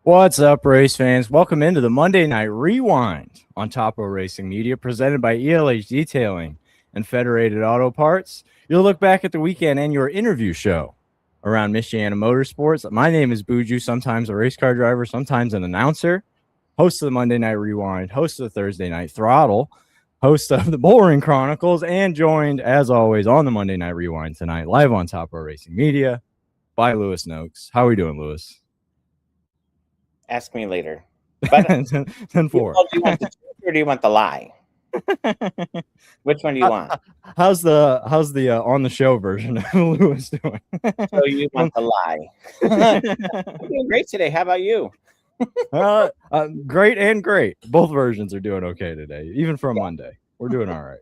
What's up, race fans? Welcome into the Monday Night Rewind on Topo Racing Media, presented by ELH Detailing and Federated Auto Parts. You'll look back at the weekend and your interview show around Michiana Motorsports. My name is Buju, sometimes a race car driver, sometimes an announcer, host of the Monday Night Rewind, host of the Thursday Night Throttle, host of the Bullring Chronicles, and joined, as always, on the Monday Night Rewind tonight, live on Topo Racing Media, by Lewis Noakes. How are we doing, Lewis? Ask me later. But 10-4. Do you want the truth or do you want the lie? Which one do you want? How's the on the show version of Lewis doing? So you want the lie. I'm doing great today. How about you? Great and great. Both versions are doing okay today, even for a Monday. We're doing all right.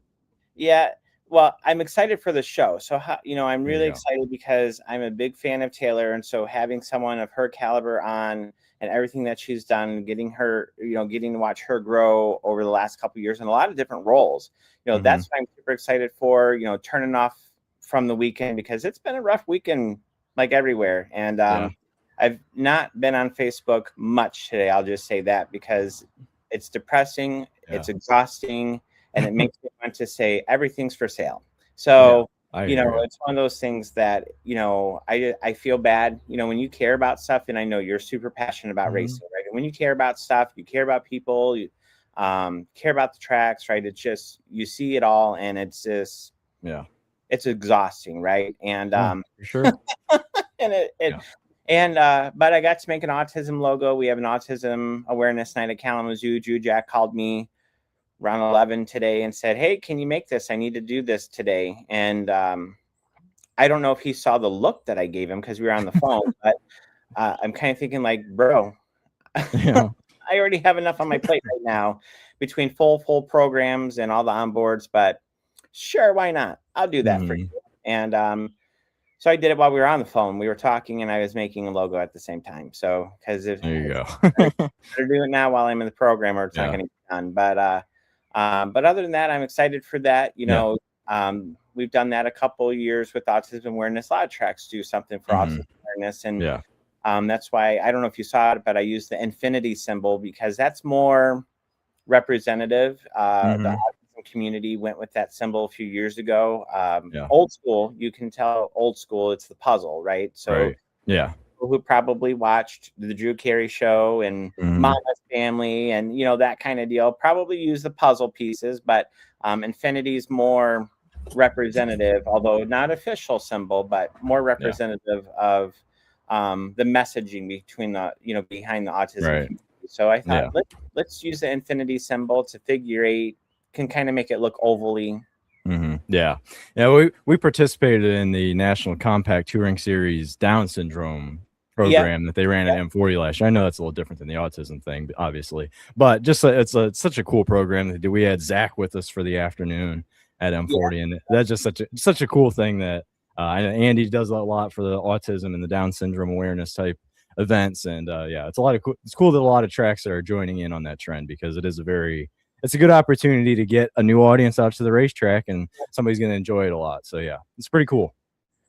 Yeah. Well, I'm excited for the show. So, I'm really excited because I'm a big fan of Taylor. And so having someone of her caliber on and everything that she's done, getting her, getting to watch her grow over the last couple of years in a lot of different roles, that's what I'm super excited for, turning off from the weekend because it's been a rough weekend like everywhere. And I've not been on Facebook much today. I'll just say that because it's depressing. It's exhausting. And it makes me want to say everything's for sale. So, it's one of those things that, I feel bad, when you care about stuff, and I know you're super passionate about racing, right? And when you care about stuff, you care about people, you care about the tracks, right? It's just, you see it all and it's just, it's exhausting, right? And, for sure. But I got to make an autism logo. We have an autism awareness night at Kalamazoo. Drew Jack called me around 11 today and said, "Hey, can you make this? I need to do this today." And I don't know if he saw the look that I gave him because we were on the phone, but I'm kind of thinking like, bro, I already have enough on my plate right now between full programs and all the onboards, but sure, why not? I'll do that for you. And so I did it while we were on the phone. We were talking and I was making a logo at the same time. So because if there you go, better do it now while I'm in the program or it's not going to get done. But other than that, I'm excited for that. We've done that a couple of years with autism awareness. A lot of tracks do something for autism awareness. And that's why, I don't know if you saw it, but I used the infinity symbol because that's more representative. The autism community went with that symbol a few years ago. Old school, you can tell old school, it's the puzzle, right? So who probably watched the Drew Carey show and Mama's Family and, that kind of deal, probably use the puzzle pieces, but infinity's more representative, although not official symbol, but more representative of the messaging between the, behind the autism community. So I thought, let's use the infinity symbol to figure 8, can kind of make it look ovally. We participated in the National Compact Touring Series Down Syndrome program that they ran at M40 last year. I know that's a little different than the autism thing, obviously, but just it's such a cool program. We had Zach with us for the afternoon at M40, and that's just such a cool thing that I know Andy does a lot for the autism and the Down syndrome awareness type events, and it's a lot of it's cool that a lot of tracks are joining in on that trend because it is it's a good opportunity to get a new audience out to the racetrack, and somebody's going to enjoy it a lot. So it's pretty cool.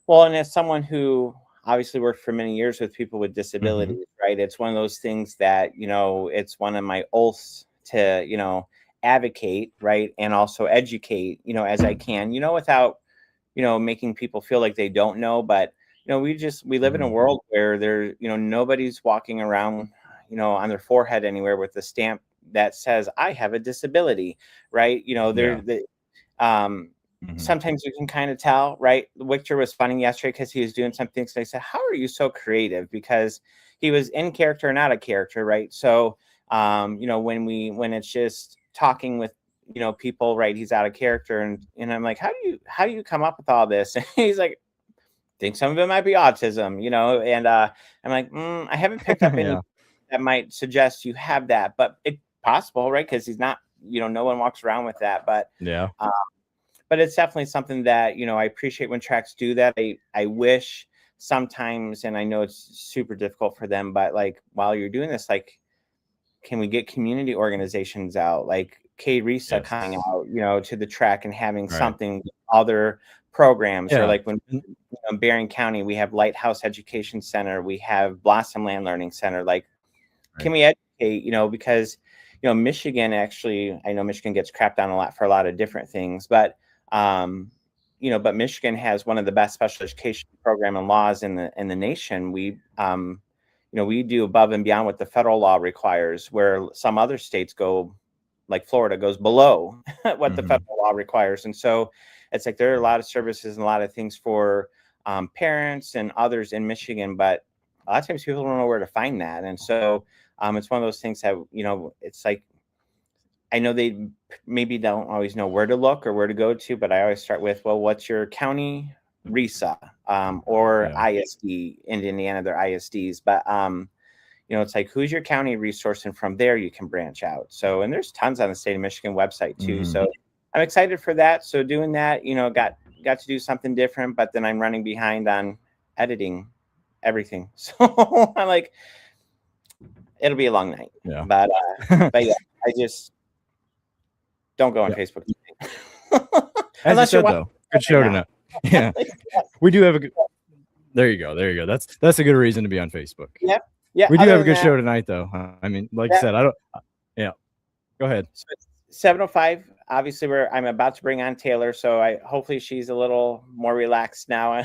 Well, and as someone who obviously worked for many years with people with disabilities, right? It's one of those things that, it's one of my oaths to, advocate, right? And also educate, as I can, without, making people feel like they don't know. But, we live in a world where there, nobody's walking around, on their forehead anywhere with a stamp that says, I have a disability, right? Sometimes you can kind of tell, right? Victor was funny yesterday because he was doing some things. I said, how are you so creative? Because he was in character, not a character, right? So, when it's just talking with, people, right? He's out of character. And I'm like, how do you come up with all this? And he's like, I think some of it might be autism, and I'm like, I haven't picked up any that might suggest you have that, but it's possible, right? Because he's not, no one walks around with that, but but it's definitely something that, I appreciate when tracks do that. I wish sometimes, and I know it's super difficult for them, but like while you're doing this, like, can we get community organizations out, like K-RISA coming out, to the track and having something, other programs, or like when Bering County, we have Lighthouse Education Center, we have Blossom Land Learning Center, like can we educate, because, Michigan actually, I know Michigan gets crapped on a lot for a lot of different things, but, but Michigan has one of the best special education program and laws in the nation. We, we do above and beyond what the federal law requires, where some other states go, like Florida goes below what the federal law requires. And so it's like there are a lot of services and a lot of things for parents and others in Michigan, but a lot of times people don't know where to find that. And so it's one of those things that, it's like, I know they maybe don't always know where to look or where to go to, but I always start with, well, what's your county RISA or ISD in Indiana, they're ISDs, but it's like, who's your county resource? And from there, you can branch out. So, and there's tons on the state of Michigan website too. So I'm excited for that. So doing that, got to do something different, but then I'm running behind on editing everything. So I'm like, it'll be a long night. Yeah. But yeah, I just don't go on Facebook. As you said, though, good show tonight. Yeah, we do have a good. There you go. That's a good reason to be on Facebook. Yep. Yeah, we do have a good show tonight, though. I mean, like I said, I don't. Yeah, go ahead. So 7:05. Obviously, I'm about to bring on Taylor, so hopefully she's a little more relaxed now.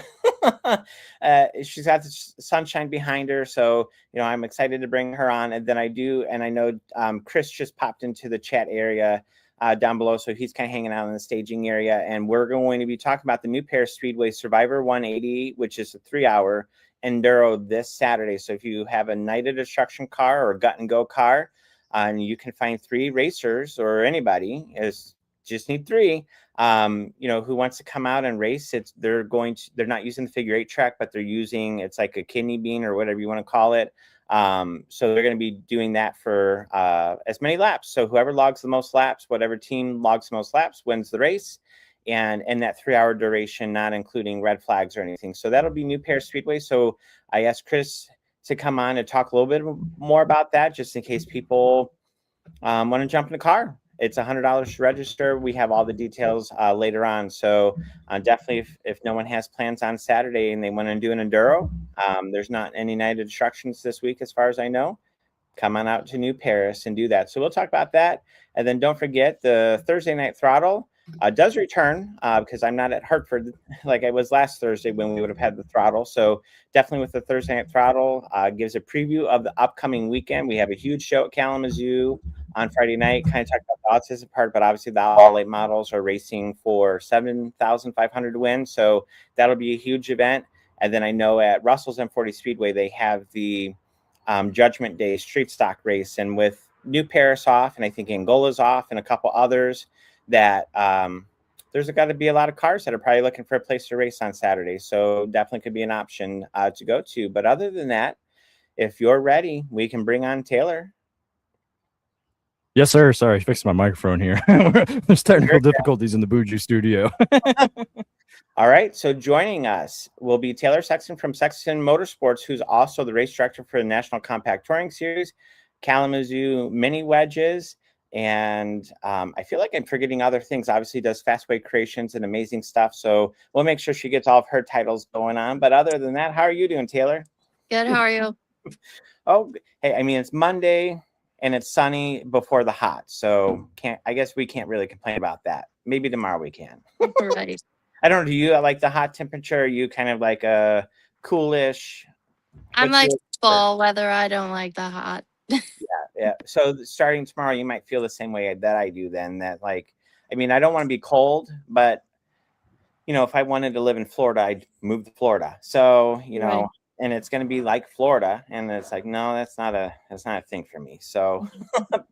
She's got the sunshine behind her, so I'm excited to bring her on. And then I know Chris just popped into the chat area down below, so he's kind of hanging out in the staging area, and we're going to be talking about the new Paris Speedway Survivor 180, which is a 3-hour Enduro this Saturday. So if you have a Night of Destruction car or a Gut and Go car, and you can find 3 racers or anybody, just need 3, who wants to come out and race. They're not using the figure 8 track, but they're using, it's like a kidney bean or whatever you want to call it. So they're going to be doing that for as many laps. So whoever logs the most laps, whatever team logs the most laps wins the race. And in that 3-hour duration, not including red flags or anything. So that'll be New Paris Speedway. So I asked Chris to come on and talk a little bit more about that, just in case people want to jump in the car. It's $100 to register. We have all the details later on. So definitely, if no one has plans on Saturday and they want to do an Enduro, there's not any Night of Destructions this week, as far as I know. Come on out to New Paris and do that. So we'll talk about that. And then don't forget the Thursday Night Throttle does return because I'm not at Hartford like I was last Thursday when we would have had the throttle. So definitely with the Thursday Night Throttle gives a preview of the upcoming weekend. We have a huge show at Kalamazoo on Friday night, kind of talk about the autism part, but obviously the all late models are racing for 7,500 to win. So that'll be a huge event. And then I know at Russell's M40 Speedway, they have the Judgment Day street stock race. And with New Paris off, and I think Angola's off, and a couple others, that there's got to be a lot of cars that are probably looking for a place to race on Saturday. So definitely could be an option to go to. But other than that, if you're ready, we can bring on Taylor. Yes, sir. Sorry, I fixed my microphone here. There's technical difficulties in the Buju studio. All right. So joining us will be Taylor Sexton from Sexton Motorsports, who's also the race director for the National Compact Touring Series, Kalamazoo Mini Wedges. And I feel like I'm forgetting other things. Obviously does Fastway Creations and amazing stuff. So we'll make sure she gets all of her titles going on. But other than that, how are you doing, Taylor? Good. How are you? Oh, hey, I mean, it's Monday and it's sunny before the hot. So I guess we can't really complain about that. Maybe tomorrow we can. Right. I don't know. Do you like the hot temperature? Are you kind of like a coolish? I'm like fall weather. I don't like the hot. Yeah. So starting tomorrow, you might feel the same way that I do then. That like, I mean, I don't want to be cold, but if I wanted to live in Florida, I'd move to Florida. So, Right. And it's going to be like Florida. And it's like, no, that's not a thing for me. So,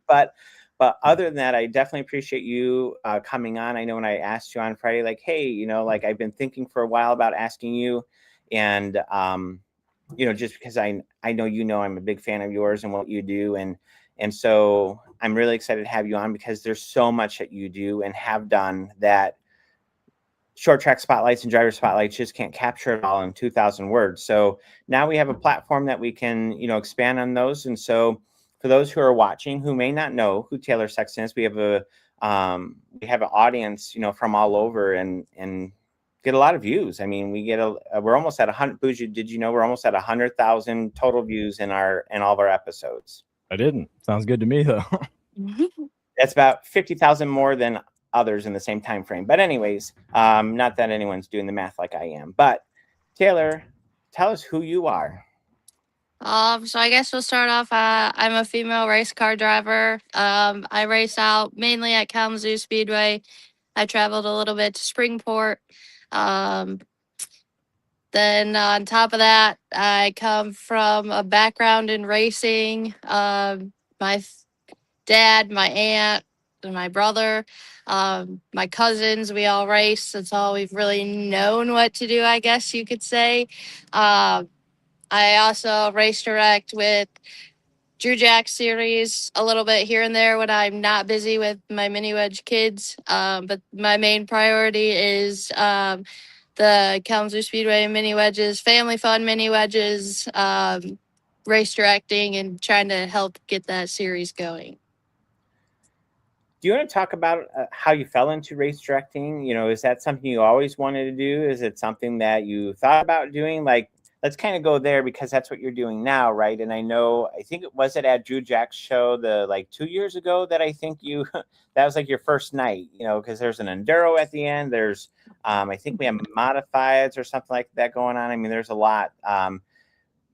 but other than that, I definitely appreciate you coming on. I know when I asked you on Friday, like, hey, like I've been thinking for a while about asking you, and just because I know I'm a big fan of yours and what you do, and so I'm really excited to have you on because there's so much that you do and have done that short track spotlights and driver spotlights just can't capture it all in 2,000 words. So now we have a platform that we can expand on those. And so for those who are watching who may not know who Taylor Sexton is, we have an audience from all over and get a lot of views. I mean, we're almost at 100. Buju, did you know we're almost at 100,000 total views in all of our episodes? I didn't. Sounds good to me though. That's about 50,000 more than others in the same time frame. But anyways, not that anyone's doing the math like I am. But Taylor, tell us who you are. So I guess we'll start off. I'm a female race car driver. I race out mainly at Kalamazoo Speedway. I traveled a little bit to Springport. Um, then on top of that, I come from a background in racing. My dad, my aunt, and my brother, my cousins, we all race. That's all we've really known what to do, I guess you could say. I also race direct with Drew Jack series a little bit here and there when I'm not busy with my mini wedge kids. But my main priority is the Kalamazoo Speedway mini wedges, family fun mini wedges, race directing, and trying to help get that series going. Do you want to talk about how you fell into race directing? You know, is that something you always wanted to do? Is it something that you thought about doing? Like, let's kind of go there because that's what you're doing now, right? And I know, I think it was at Drew Jack's show like 2 years ago that I think you that was like your first night, you know, because there's an enduro at the end. There's I think we have modifieds or something like that going on. I mean, there's a lot.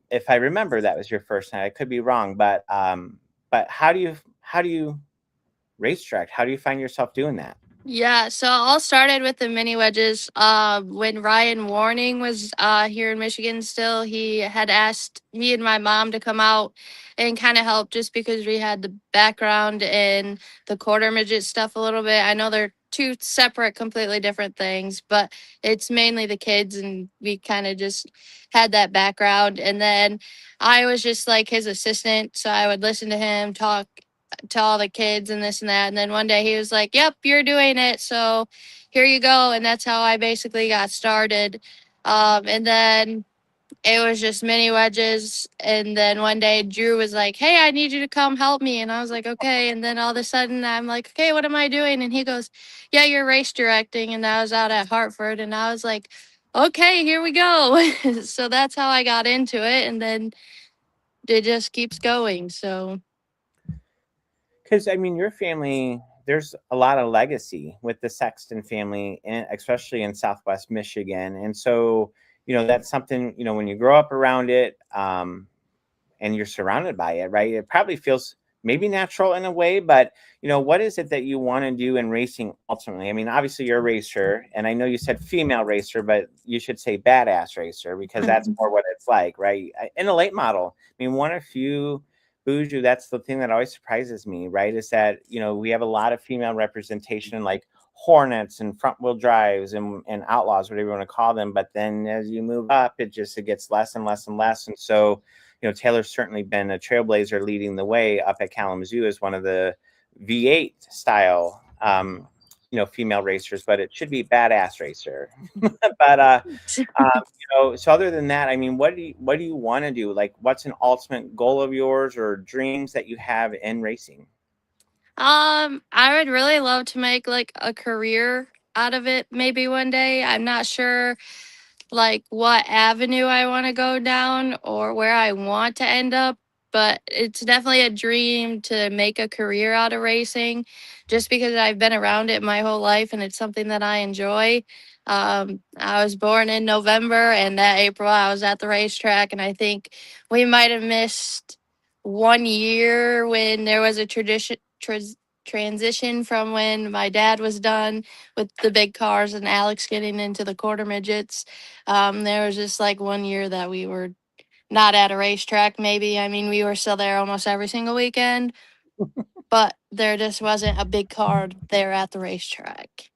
If I remember, that was your first night. I could be wrong, but how do you racetrack? How do you find yourself doing that? Yeah, so all started with the mini wedges. When Ryan Warning was here in Michigan still, he had asked me and my mom to come out and kind of help just because we had the background in the quarter midget stuff a little bit. I know they're two separate, completely different things, but it's mainly the kids, and we kind of just had that background. And then I was just like his assistant, so I would listen to him talk to all the kids and this and that. And then one day he was like, "Yep, you're doing it. So here you go." And that's how I basically got started. And then it was just mini wedges. And then one day Drew was like, "Hey, I need you to come help me." And I was like, "Okay." And then all of a sudden I'm like, "Okay, what am I doing?" And he goes, "Yeah, you're race directing." And I was out at Hartford, and I was like, "Okay, here we go." So that's how I got into it. And then it just keeps going. So Because I mean, your family, there's a lot of legacy with the Sexton family, and especially in Southwest Michigan. And so, you know, that's something, you know, when you grow up around it, and you're surrounded by it, right? It probably feels maybe natural in a way, but you know, what is it that you want to do in racing ultimately? I mean, obviously you're a racer, and I know you said female racer, but you should say badass racer because that's more what it's like, right? In a late model, I mean, one of few Buju, that's the thing that always surprises me, right? Is that, you know, we have a lot of female representation in like Hornets and front wheel drives and outlaws, whatever you want to call them. But then as you move up, it gets less and less and less. And so, you know, Taylor's certainly been a trailblazer leading the way up at Kalamazoo as one of the V8 style, you know, female racers, but it should be badass racer. But, you know, so other than that, I mean, what do you want to do? Like, what's an ultimate goal of yours or dreams that you have in racing? I would really love to make like a career out of it maybe one day. I'm not sure like what avenue I want to go down or where I want to end up, but it's definitely a dream to make a career out of racing just because I've been around it my whole life and it's something that I enjoy. I was born in November, and that April I was at the racetrack, and I think we might have missed 1 year when there was a transition from when my dad was done with the big cars and Alex getting into the quarter midgets. There was just like 1 year that we were not at a racetrack, maybe. I mean, we were still there almost every single weekend, but there just wasn't a big car there at the racetrack.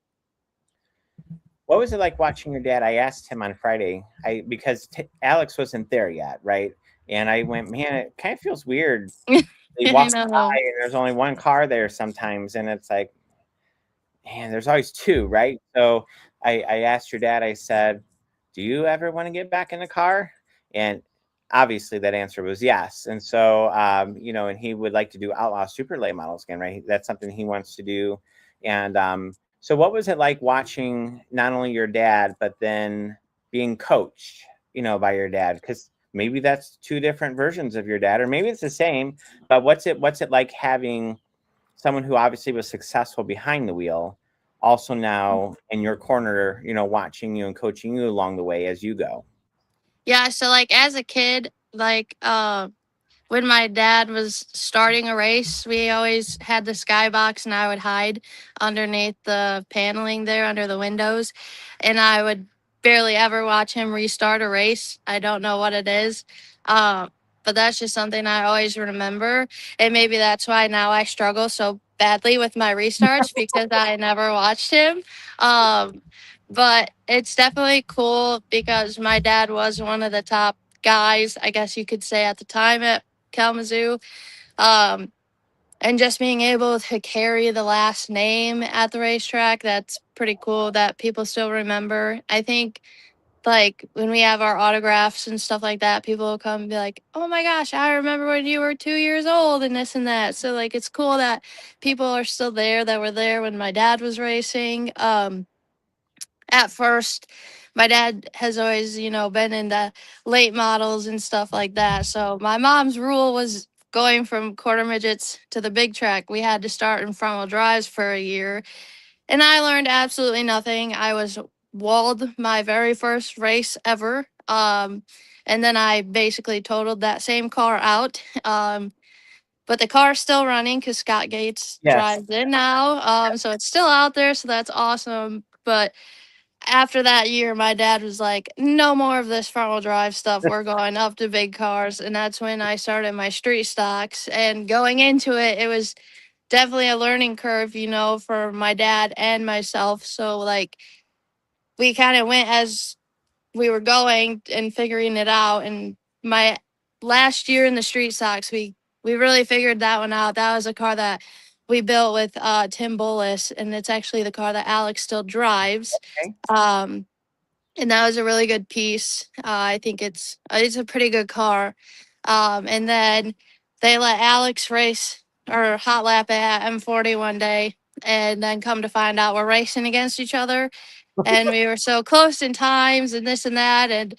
What was it like watching your dad? I asked him on Friday, because Alex wasn't there yet, right? And I went, man, it kind of feels weird. They I walk by know. and there's only one car there sometimes, and it's like, man, there's always two, right? So I asked your dad, I said, "Do you ever want to get back in the car?" And obviously that answer was yes. And so, you know, and he would like to do outlaw super late models again, right? That's something he wants to do. And so what was it like watching not only your dad, but then being coached, you know, by your dad? Because maybe that's two different versions of your dad, or maybe it's the same. But what's it like having someone who obviously was successful behind the wheel, also now in your corner, you know, watching you and coaching you along the way as you go? Yeah, so like as a kid, like when my dad was starting a race, we always had the skybox and I would hide underneath the paneling there under the windows. And I would barely ever watch him restart a race. I don't know what it is. Um, but that's just something I always remember. And maybe that's why now I struggle so badly with my restarts because I never watched him. Um, but it's definitely cool because my dad was one of the top guys, I guess you could say, at the time at Kalamazoo. Um, and just being able to carry the last name at the racetrack, that's pretty cool that people still remember. I think like when we have our autographs and stuff like that, people will come and be like, oh my gosh, I remember when you were 2 years old and this and that. So like it's cool that people are still there that were there when my dad was racing. At first, my dad has always, you know, been into late models and stuff like that. So my mom's rule was going from quarter midgets to the big track. We had to start in front wheel drives for a year. And I learned absolutely nothing. I was walled my very first race ever. And then I basically totaled that same car out. But the car's still running because Scott Gates Yes. drives it now. So it's still out there. So that's awesome. But after that year, my dad was like, no more of this front wheel drive stuff. We're going up to big cars. And that's when I started my street stocks. And going into it, it was definitely a learning curve, you know, for my dad and myself. So, like, we kind of went as we were going and figuring it out. And my last year in the street stocks, we really figured that one out. That was a car that we built with Tim Bullis, and it's actually the car that Alex still drives. Okay. And that was a really good piece. I think it's a pretty good car. And then they let Alex race or hot lap at M40 one day, and then come to find out we're racing against each other, and we were so close in times and this and that, and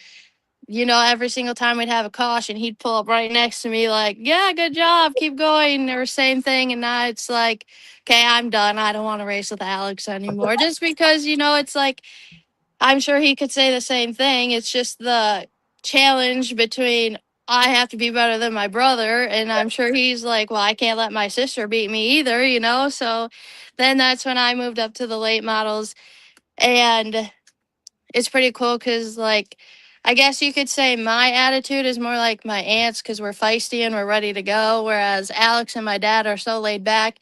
you know, every single time we'd have a caution, he'd pull up right next to me like, yeah, good job, keep going, or same thing. And now it's like, okay, I'm done. I don't want to race with Alex anymore. Just because, you know, it's like, I'm sure he could say the same thing. It's just the challenge between I have to be better than my brother. And I'm sure he's like, well, I can't let my sister beat me either, you know? So then that's when I moved up to the late models. And it's pretty cool because, like, I guess you could say my attitude is more like my aunt's because we're feisty and we're ready to go. Whereas Alex and my dad are so laid back,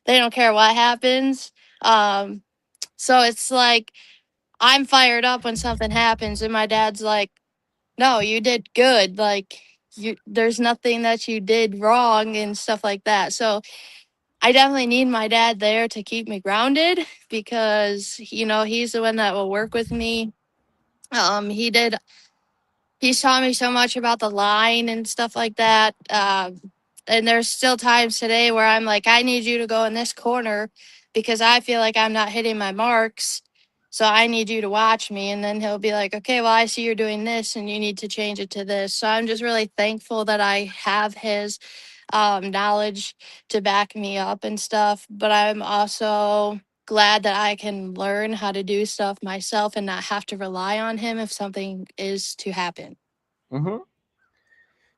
they don't care what happens. Um, so it's like I'm fired up when something happens, and my dad's like, no, you did good. Like, there's nothing that you did wrong and stuff like that. So I definitely need my dad there to keep me grounded because, you know, he's the one that will work with me. He did he's taught me so much about the line and stuff like that. And there's still times today where I'm like, I need you to go in this corner because I feel like I'm not hitting my marks. So I need you to watch me. And then he'll be like, okay, well, I see you're doing this and you need to change it to this. So I'm just really thankful that I have his knowledge to back me up and stuff. But I'm also glad that I can learn how to do stuff myself and not have to rely on him if something is to happen. Mm-hmm.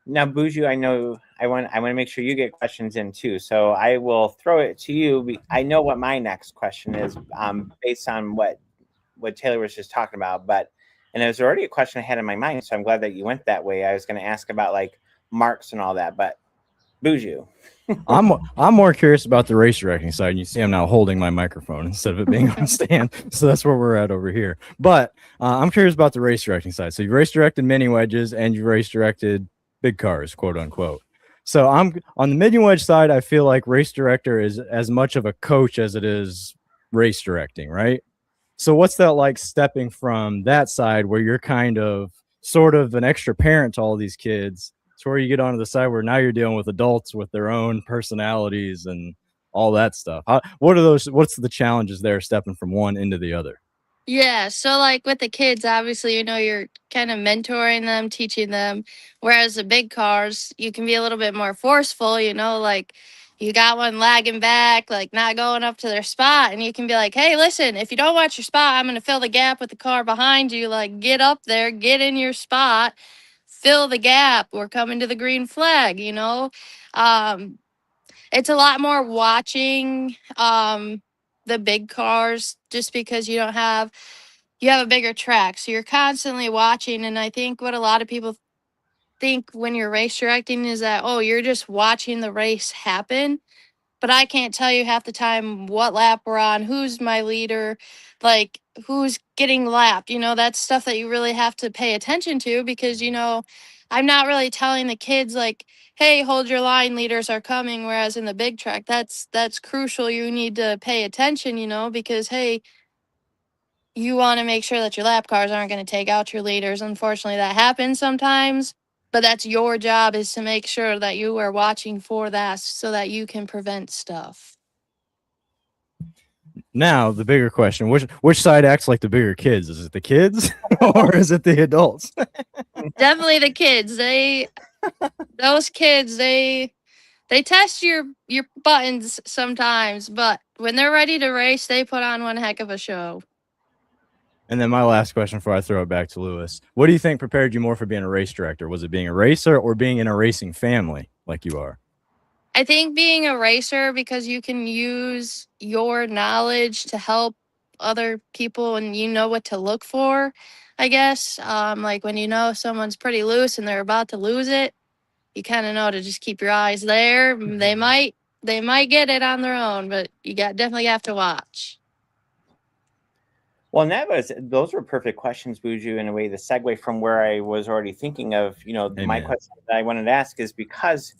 Now, Buju, I know I want to make sure you get questions in too. So I will throw it to you. I know what my next question is based on what Taylor was just talking about, and there's already a question I had in my mind. So I'm glad that you went that way. I was going to ask about like marks and all that, but Buju. I'm more curious about the race directing side. And you see, I'm now holding my microphone instead of it being on stand, so that's where we're at over here. But I'm curious about the race directing side. So you race directed mini wedges and you race directed big cars, quote unquote. So I'm on the mini wedge side. I feel like race director is as much of a coach as it is race directing, right? So what's that like stepping from that side where you're kind of sort of an extra parent to all these kids? It's where you get onto the side where now you're dealing with adults with their own personalities and all that stuff. What's the challenges there stepping from one into the other? Yeah, so like with the kids, obviously, you're kind of mentoring them, teaching them. Whereas the big cars, you can be a little bit more forceful, like you got one lagging back, like not going up to their spot, and you can be like, hey, listen, if you don't watch your spot, I'm going to fill the gap with the car behind you. Like, get up there, get in your spot, fill the gap. We're coming to the green flag. Um, it's a lot more watching the big cars just because you have a bigger track, so you're constantly watching. And I think what a lot of people think when you're race directing is that, oh, you're just watching the race happen. But I can't tell you half the time what lap we're on, who's my leader, like who's getting lapped. That's stuff that you really have to pay attention to because, I'm not really telling the kids like, hey, hold your line, leaders are coming. Whereas in the big track, that's crucial. You need to pay attention, because hey, you want to make sure that your lap cars aren't going to take out your leaders. Unfortunately, that happens sometimes, but that's your job, is to make sure that you are watching for that so that you can prevent stuff. Now, the bigger question, which side acts like the bigger kids? Is it the kids or is it the adults? Definitely the kids. Those kids, they test your buttons sometimes, but when they're ready to race, they put on one heck of a show. And then my last question before I throw it back to Lewis. What do you think prepared you more for being a race director? Was it being a racer or being in a racing family like you are? I think being a racer, because you can use your knowledge to help other people and you know what to look for, I guess. Like when someone's pretty loose and they're about to lose it, you kind of know to just keep your eyes there. They might get it on their own, but you definitely have to watch. Well, and those were perfect questions, Buju, in a way, the segue from where I was already thinking of, my question that I wanted to ask is because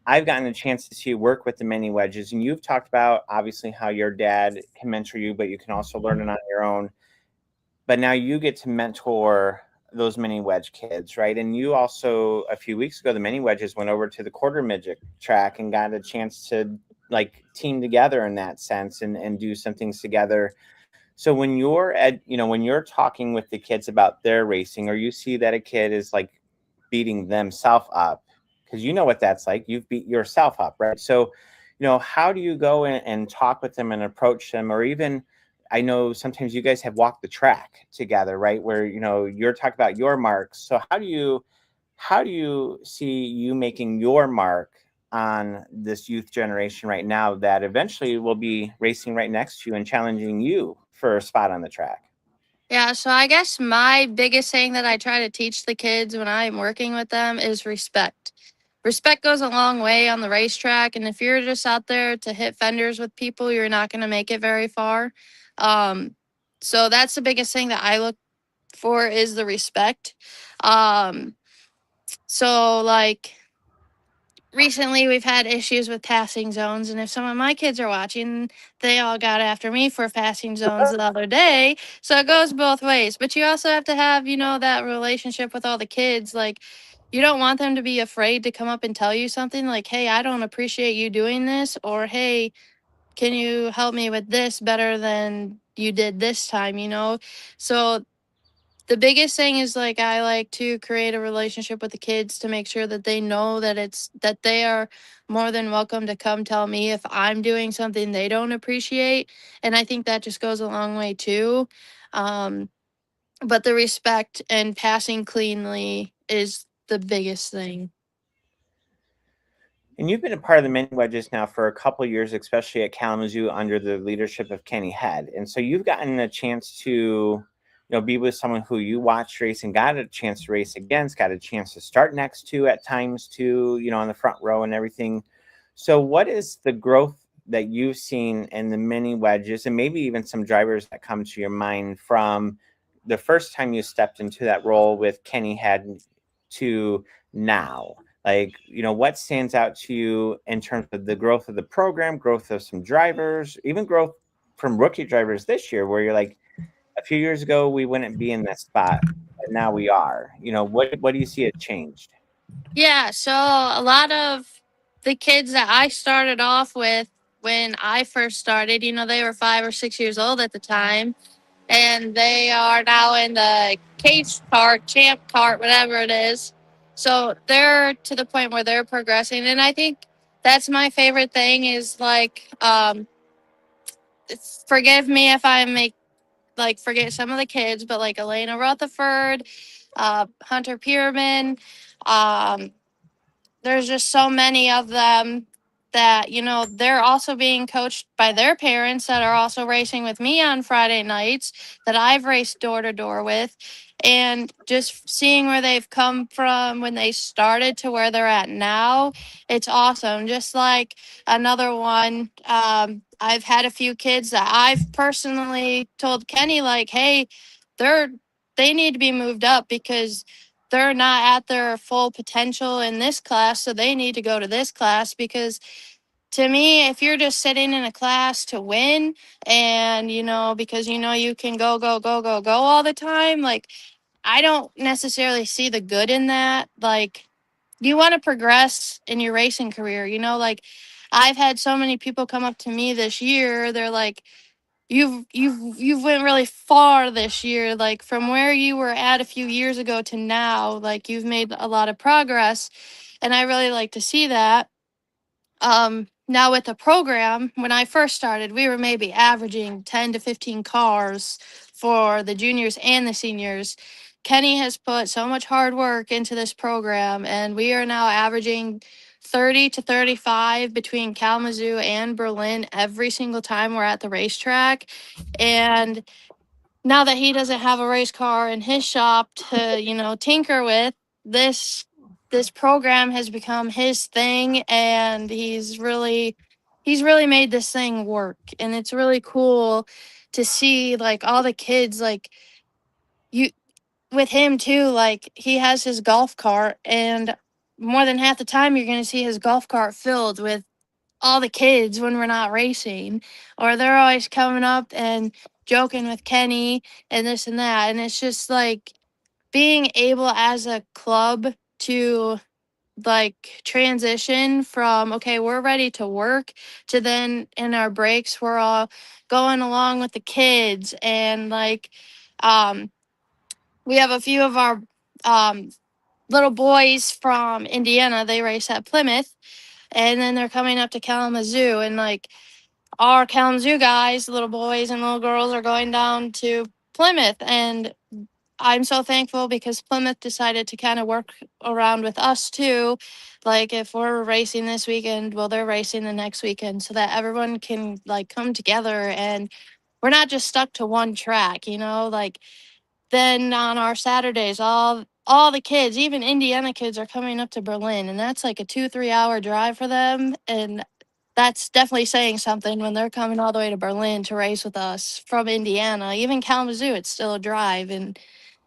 I've gotten a chance to see you work with the mini wedges, and you've talked about obviously how your dad can mentor you, but you can also learn it on your own. But now you get to mentor those mini wedge kids, right? And you also, a few weeks ago, the mini wedges went over to the quarter midget track and got a chance to like team together in that sense and do some things together. So when you're when you're talking with the kids about their racing, or you see that a kid is like beating themselves up, because you know what that's like, you've beat yourself up, right? So, how do you go in and talk with them and approach them? Or even, I know sometimes you guys have walked the track together, right? Where, you're talking about your marks. So how do you see you making your mark on this youth generation right now that eventually will be racing right next to you and challenging you for a spot on the track? Yeah, so I guess my biggest thing that I try to teach the kids when I'm working with them is respect. Respect goes a long way on the racetrack, and if you're just out there to hit fenders with people, you're not going to make it very far. So that's the biggest thing that I look for, is the respect. So like recently we've had issues with passing zones, and if some of my kids are watching, they all got after me for passing zones the other day. So it goes both ways, but you also have to have that relationship with all the kids. Like, you don't want them to be afraid to come up and tell you something like, hey, I don't appreciate you doing this, or hey, can you help me with this better than you did this time. So the biggest thing is, like, I like to create a relationship with the kids to make sure that they know that they are more than welcome to come tell me if I'm doing something they don't appreciate. And I think that just goes a long way too. But the respect and passing cleanly is the biggest thing. And you've been a part of the mini wedges now for a couple of years, especially at Kalamazoo under the leadership of Kenny Head. And so you've gotten a chance to, be with someone who you watched race and got a chance to race against, got a chance to start next to at times too, on the front row and everything. So what is the growth that you've seen in the mini wedges, and maybe even some drivers that come to your mind from the first time you stepped into that role with Kenny Head to now? Like, what stands out to you in terms of the growth of the program, growth of some drivers, even growth from rookie drivers this year, where you're like, a few years ago, we wouldn't be in this spot, and now we are. What do you see it changed? Yeah, so a lot of the kids that I started off with when I first started, they were 5 or 6 years old at the time. and they are now in the case cart, champ cart, whatever it is. So they're to the point where they're progressing, and I think that's my favorite thing is like, forgive me if I make like forget some of the kids, but like Elena Rutherford, Hunter Pierman, um, there's just so many of them that they're also being coached by their parents that are also racing with me on Friday nights that I've raced door to door with, and just seeing where they've come from when they started to where they're at now, it's awesome. Just like another one, I've had a few kids that I've personally told Kenny like, hey, they're they need to be moved up because they're not at their full potential in this class, so they need to go to this class. Because to me, if you're just sitting in a class to win and because you can go all the time, like, I don't necessarily see the good in that. Like, you want to progress in your racing career, like, I've had so many people come up to me this year, they're like, you've went really far this year, like from where you were at a few years ago to now, like you've made a lot of progress, and I really like to see that. Now with the program, when I first started, we were maybe averaging 10 to 15 cars for the juniors and the seniors. Kenny has put so much hard work into this program, and we are now averaging 30 to 35 between Kalamazoo and Berlin every single time we're at the racetrack. And now that he doesn't have a race car in his shop to tinker with, this program has become his thing, and he's really made this thing work, and it's really cool to see like all the kids, like, you with him too, like he has his golf cart, and more than half the time you're going to see his golf cart filled with all the kids when we're not racing, or they're always coming up and joking with Kenny and this and that. And it's just like being able as a club to like transition from, okay, we're ready to work, to then in our breaks, we're all going along with the kids. And like, um, we have a few of our um, little boys from Indiana, they race at Plymouth, and then they're coming up to Kalamazoo, and like our Kalamazoo guys, little boys and little girls, are going down to Plymouth. And I'm so thankful because Plymouth decided to kind of work around with us too. Like, if we're racing this weekend, well, they're racing the next weekend, so that everyone can like come together and we're not just stuck to one track, like. Then on our Saturdays, all the kids, even Indiana kids, are coming up to Berlin, and that's like a 2-3 hour drive for them. And that's definitely saying something when they're coming all the way to Berlin to race with us from Indiana. Even Kalamazoo, it's still a drive, and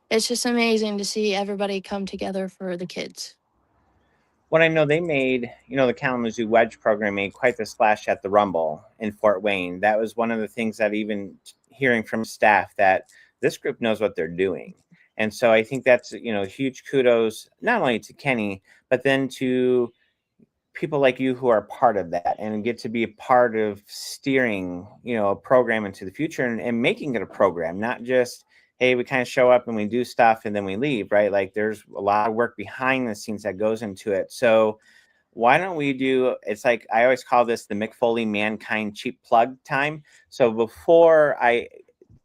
it's just amazing to see everybody come together for the kids. What I know, they made, the Kalamazoo Wedge program made quite the splash at the Rumble in Fort Wayne. That was one of the things that, even hearing from staff, that this group knows what they're doing. And so I think that's, huge kudos, not only to Kenny, but then to people like you who are part of that and get to be a part of steering, a program into the future, and making it a program, not just, hey, we kind of show up and we do stuff and then we leave, right? Like, there's a lot of work behind the scenes that goes into it. So why don't we do, it's like, I always call this the Mick Foley Mankind cheap plug time. So before I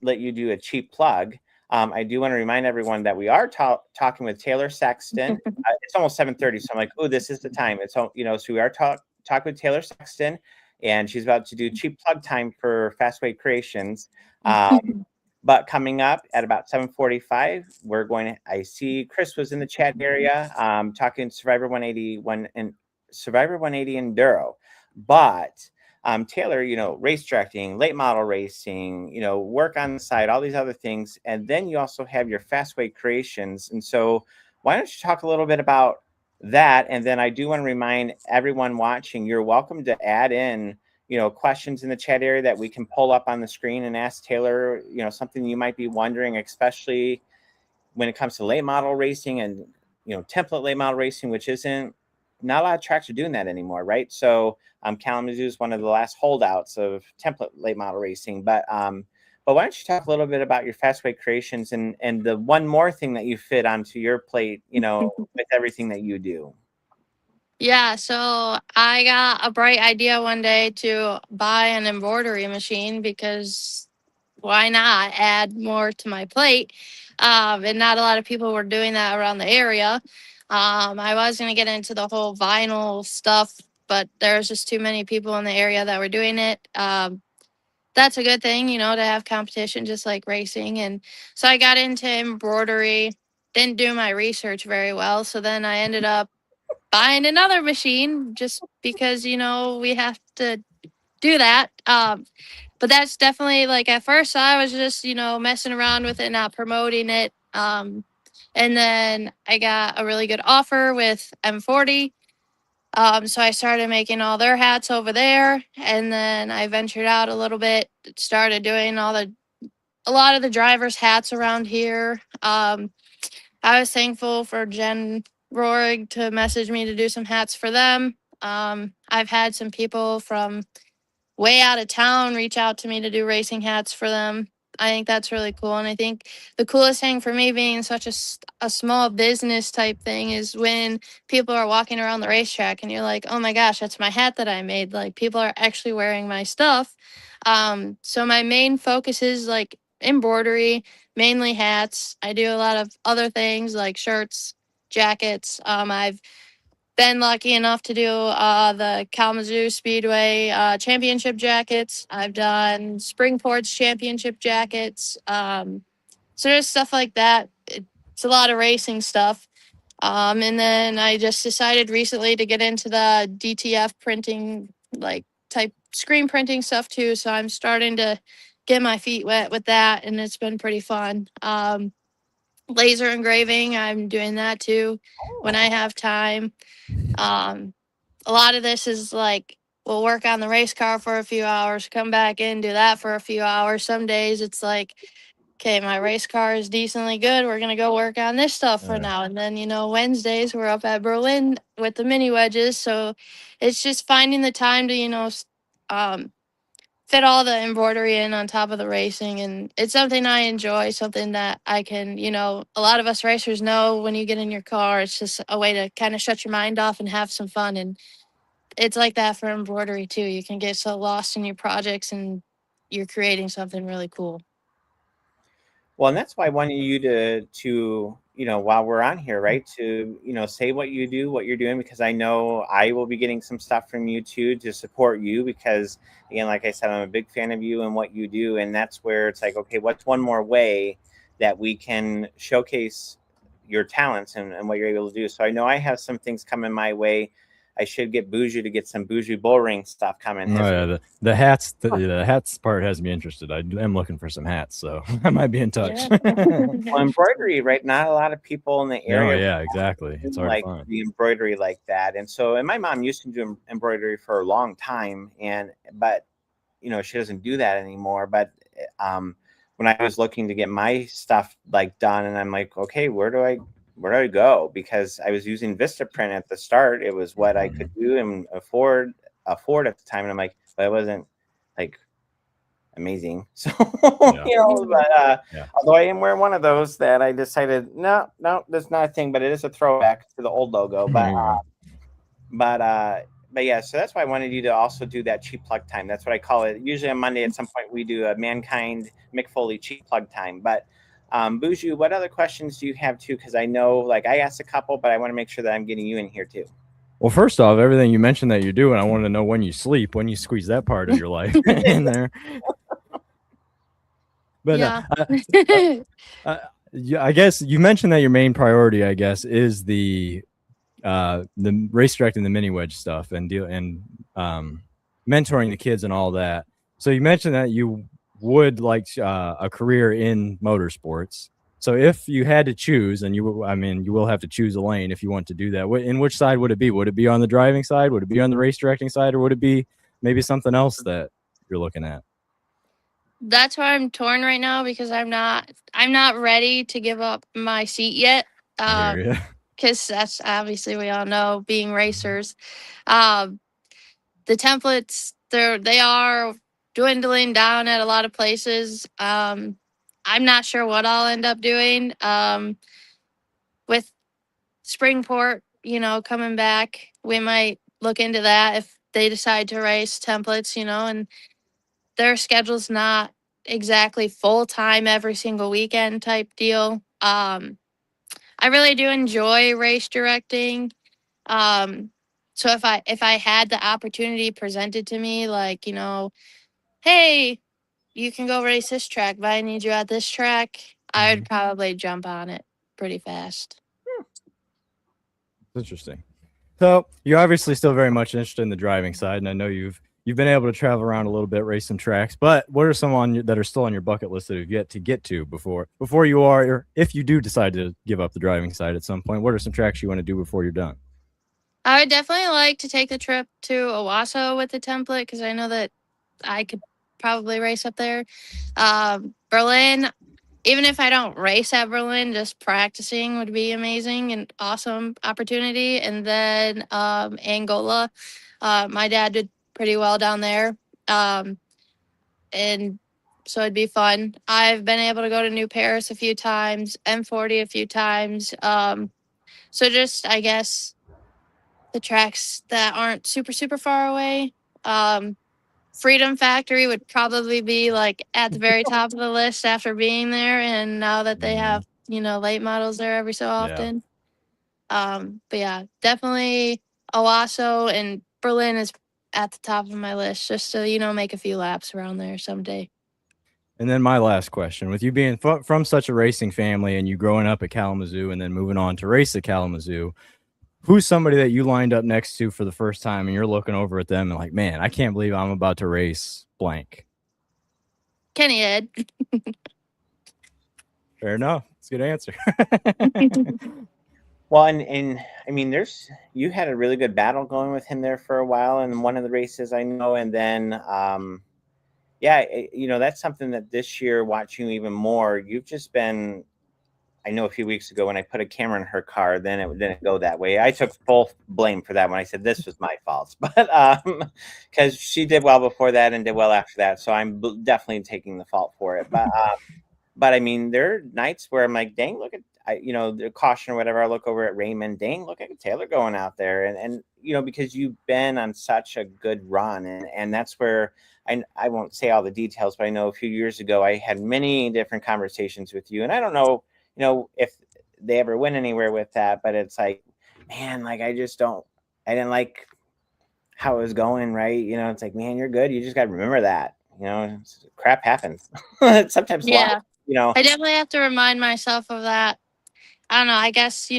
let you do a cheap plug, I do want to remind everyone that we are talking with Taylor Sexton. It's almost 7:30, so I'm like, oh, this is the time. It's so we are talking with Taylor Sexton, and she's about to do cheap plug time for Fastway Creations. But coming up at about 7:45, we're going to, I see Chris was in the chat area talking Survivor 181 and Survivor 180 Enduro. But Taylor, race directing, late model racing, work on the side, all these other things. And then you also have your Fastway Creations. And so why don't you talk a little bit about that? And then I do want to remind everyone watching, you're welcome to add in questions in the chat area that we can pull up on the screen and ask Taylor, something you might be wondering, especially when it comes to late model racing and, template late model racing, which not a lot of tracks are doing that anymore, right? So Kalamazoo is one of the last holdouts of template late model racing. But Well, why don't you talk a little bit about your Fastway creations and the one more thing that you fit onto your plate, with everything that you do. Yeah, so I got a bright idea one day to buy an embroidery machine because why not add more to my plate? And not a lot of people were doing that around the area. I was going to get into the whole vinyl stuff, but there's just too many people in the area that were doing it. That's a good thing, to have competition just like racing. And so I got into embroidery, didn't do my research very well. So then I ended up buying another machine just because, we have to do that. But that's definitely like at first I was just, messing around with it, not promoting it. And then I got a really good offer with M40. So I started making all their hats over there, and then I ventured out a little bit, started doing a lot of the drivers' hats around here. I was thankful for Jen Rohrig to message me to do some hats for them. I've had some people from way out of town reach out to me to do racing hats for them. I think that's really cool. And I think the coolest thing for me being such a small business type thing is when people are walking around the racetrack and you're like, oh my gosh, that's my hat that I made. Like people are actually wearing my stuff. So my main focus is like embroidery, mainly hats. I do a lot of other things like shirts, jackets. I've been lucky enough to do the Kalamazoo Speedway championship jackets. I've done Springport's championship jackets. So there's stuff like that. It's a lot of racing stuff. And then I just decided recently to get into the DTF printing, like type screen printing stuff too. So I'm starting to get my feet wet with that, and it's been pretty fun. Laser engraving, I'm doing that too when I have time. Um, a lot of this is like we'll work on the race car for a few hours, come back in, do that for a few hours. Some days it's like, okay, my race car is decently good. We're gonna go work on this stuff for now. And then Wednesdays we're up at Berlin with the mini wedges. So it's just finding the time to um, fit all the embroidery in on top of the racing, and it's something I enjoy, something that I can, a lot of us racers know when you get in your car, it's just a way to kind of shut your mind off and have some fun. And it's like that for embroidery too. You can get so lost in your projects and you're creating something really cool. Well, and that's why I wanted you to while we're on here, right, to say what you do, what you're doing, because I know I will be getting some stuff from you too to support you, because again, like I said, I'm a big fan of you and what you do, and that's where it's like, okay, what's one more way that we can showcase your talents and what you're able to do. So I know I have some things coming my way. I should get Boujou to get some Boujou bull ring stuff coming. Oh, yeah, the hats, the hats part has me interested. I am looking for some hats, so I might be in touch. Yeah. Well, embroidery, right? Not a lot of people in the area. Oh, yeah, exactly. It's hard like to find the embroidery like that. And so, and my mom used to do embroidery for a long time, but she doesn't do that anymore. But when I was looking to get my stuff like done, and I'm like, okay, where do I go? Because I was using Vistaprint at the start. It was what I could do and afford at the time. And I'm like, but it wasn't like amazing. So, but although I am wearing one of those that I decided, no, that's not a thing, but it is a throwback to the old logo. But yeah, so that's why I wanted you to also do that cheap plug time. That's what I call it. Usually on Monday at some point we do a Mankind Mick Foley cheap plug time. But Boujou, what other questions do you have too? Because I know, like, I asked a couple, but I want to make sure that I'm getting you in here too. Well, first off, everything you mentioned that you're doing, I wanted to know when you sleep, when you squeeze that part of your life in there. But yeah. I guess you mentioned that your main priority, I guess, is the race directing, the mini wedge stuff, and mentoring the kids and all that. So you mentioned that you would like a career in motorsports. So if you had to choose, and you will have to choose a lane if you want to do that. In which side would it be? Would it be on the driving side? Would it be on the race directing side? Or would it be maybe something else that you're looking at? That's why I'm torn right now, because I'm not ready to give up my seat yet. Because that's obviously, we all know, being racers. The templates, they are dwindling down at a lot of places. I'm not sure what I'll end up doing. With Springport, coming back, we might look into that if they decide to race templates, and their schedule's not exactly full time every single weekend type deal. I really do enjoy race directing. So if I had the opportunity presented to me, like, hey, you can go race this track, but I need you at this track, I would probably jump on it pretty fast. Interesting. So you're obviously still very much interested in the driving side, and I know you've been able to travel around a little bit, race some tracks. But what are some that are still on your bucket list that you've yet to get to before you are, or if you do decide to give up the driving side at some point? What are some tracks you want to do before you're done? I would definitely like to take the trip to Owasso with the template because I know that I could probably race up there. Berlin, even if I don't race at Berlin, just practicing would be amazing and awesome opportunity. And then Angola, my dad did pretty well down there. And so it'd be fun. I've been able to go to New Paris a few times, M40 a few times. So just, I guess, the tracks that aren't super, super far away. Freedom Factory would probably be like at the very top of the list after being there. And now that they have, late models there every so often. But yeah, definitely Owasso and Berlin is at the top of my list just to, make a few laps around there someday. And then my last question, with you being from such a racing family and you growing up at Kalamazoo and then moving on to race at Kalamazoo, who's somebody that you lined up next to for the first time and you're looking over at them and like, man, I can't believe I'm about to race blank? Kenny Ed. Fair enough. It's a good answer. Well, and I mean, you had a really good battle going with him there for a while in one of the races, I know. And then, yeah, that's something that this year, watching you even more, you've just been, I know a few weeks ago when I put a camera in her car, then it didn't go that way. I took full blame for that when I said this was my fault, but because she did well before that and did well after that. So I'm definitely taking the fault for it. But I mean, there are nights where I'm like, dang, look at, the caution or whatever. I look over at Raymond, dang, look at Taylor going out there. And because you've been on such a good run. And that's where I won't say all the details, but I know a few years ago, I had many different conversations with you. And I don't know, if they ever went anywhere with that, but it's like, man, like, I didn't like how it was going. Right. It's like, man, you're good. You just got to remember that, crap happens. Sometimes. Yeah. I definitely have to remind myself of that. I don't know. I guess,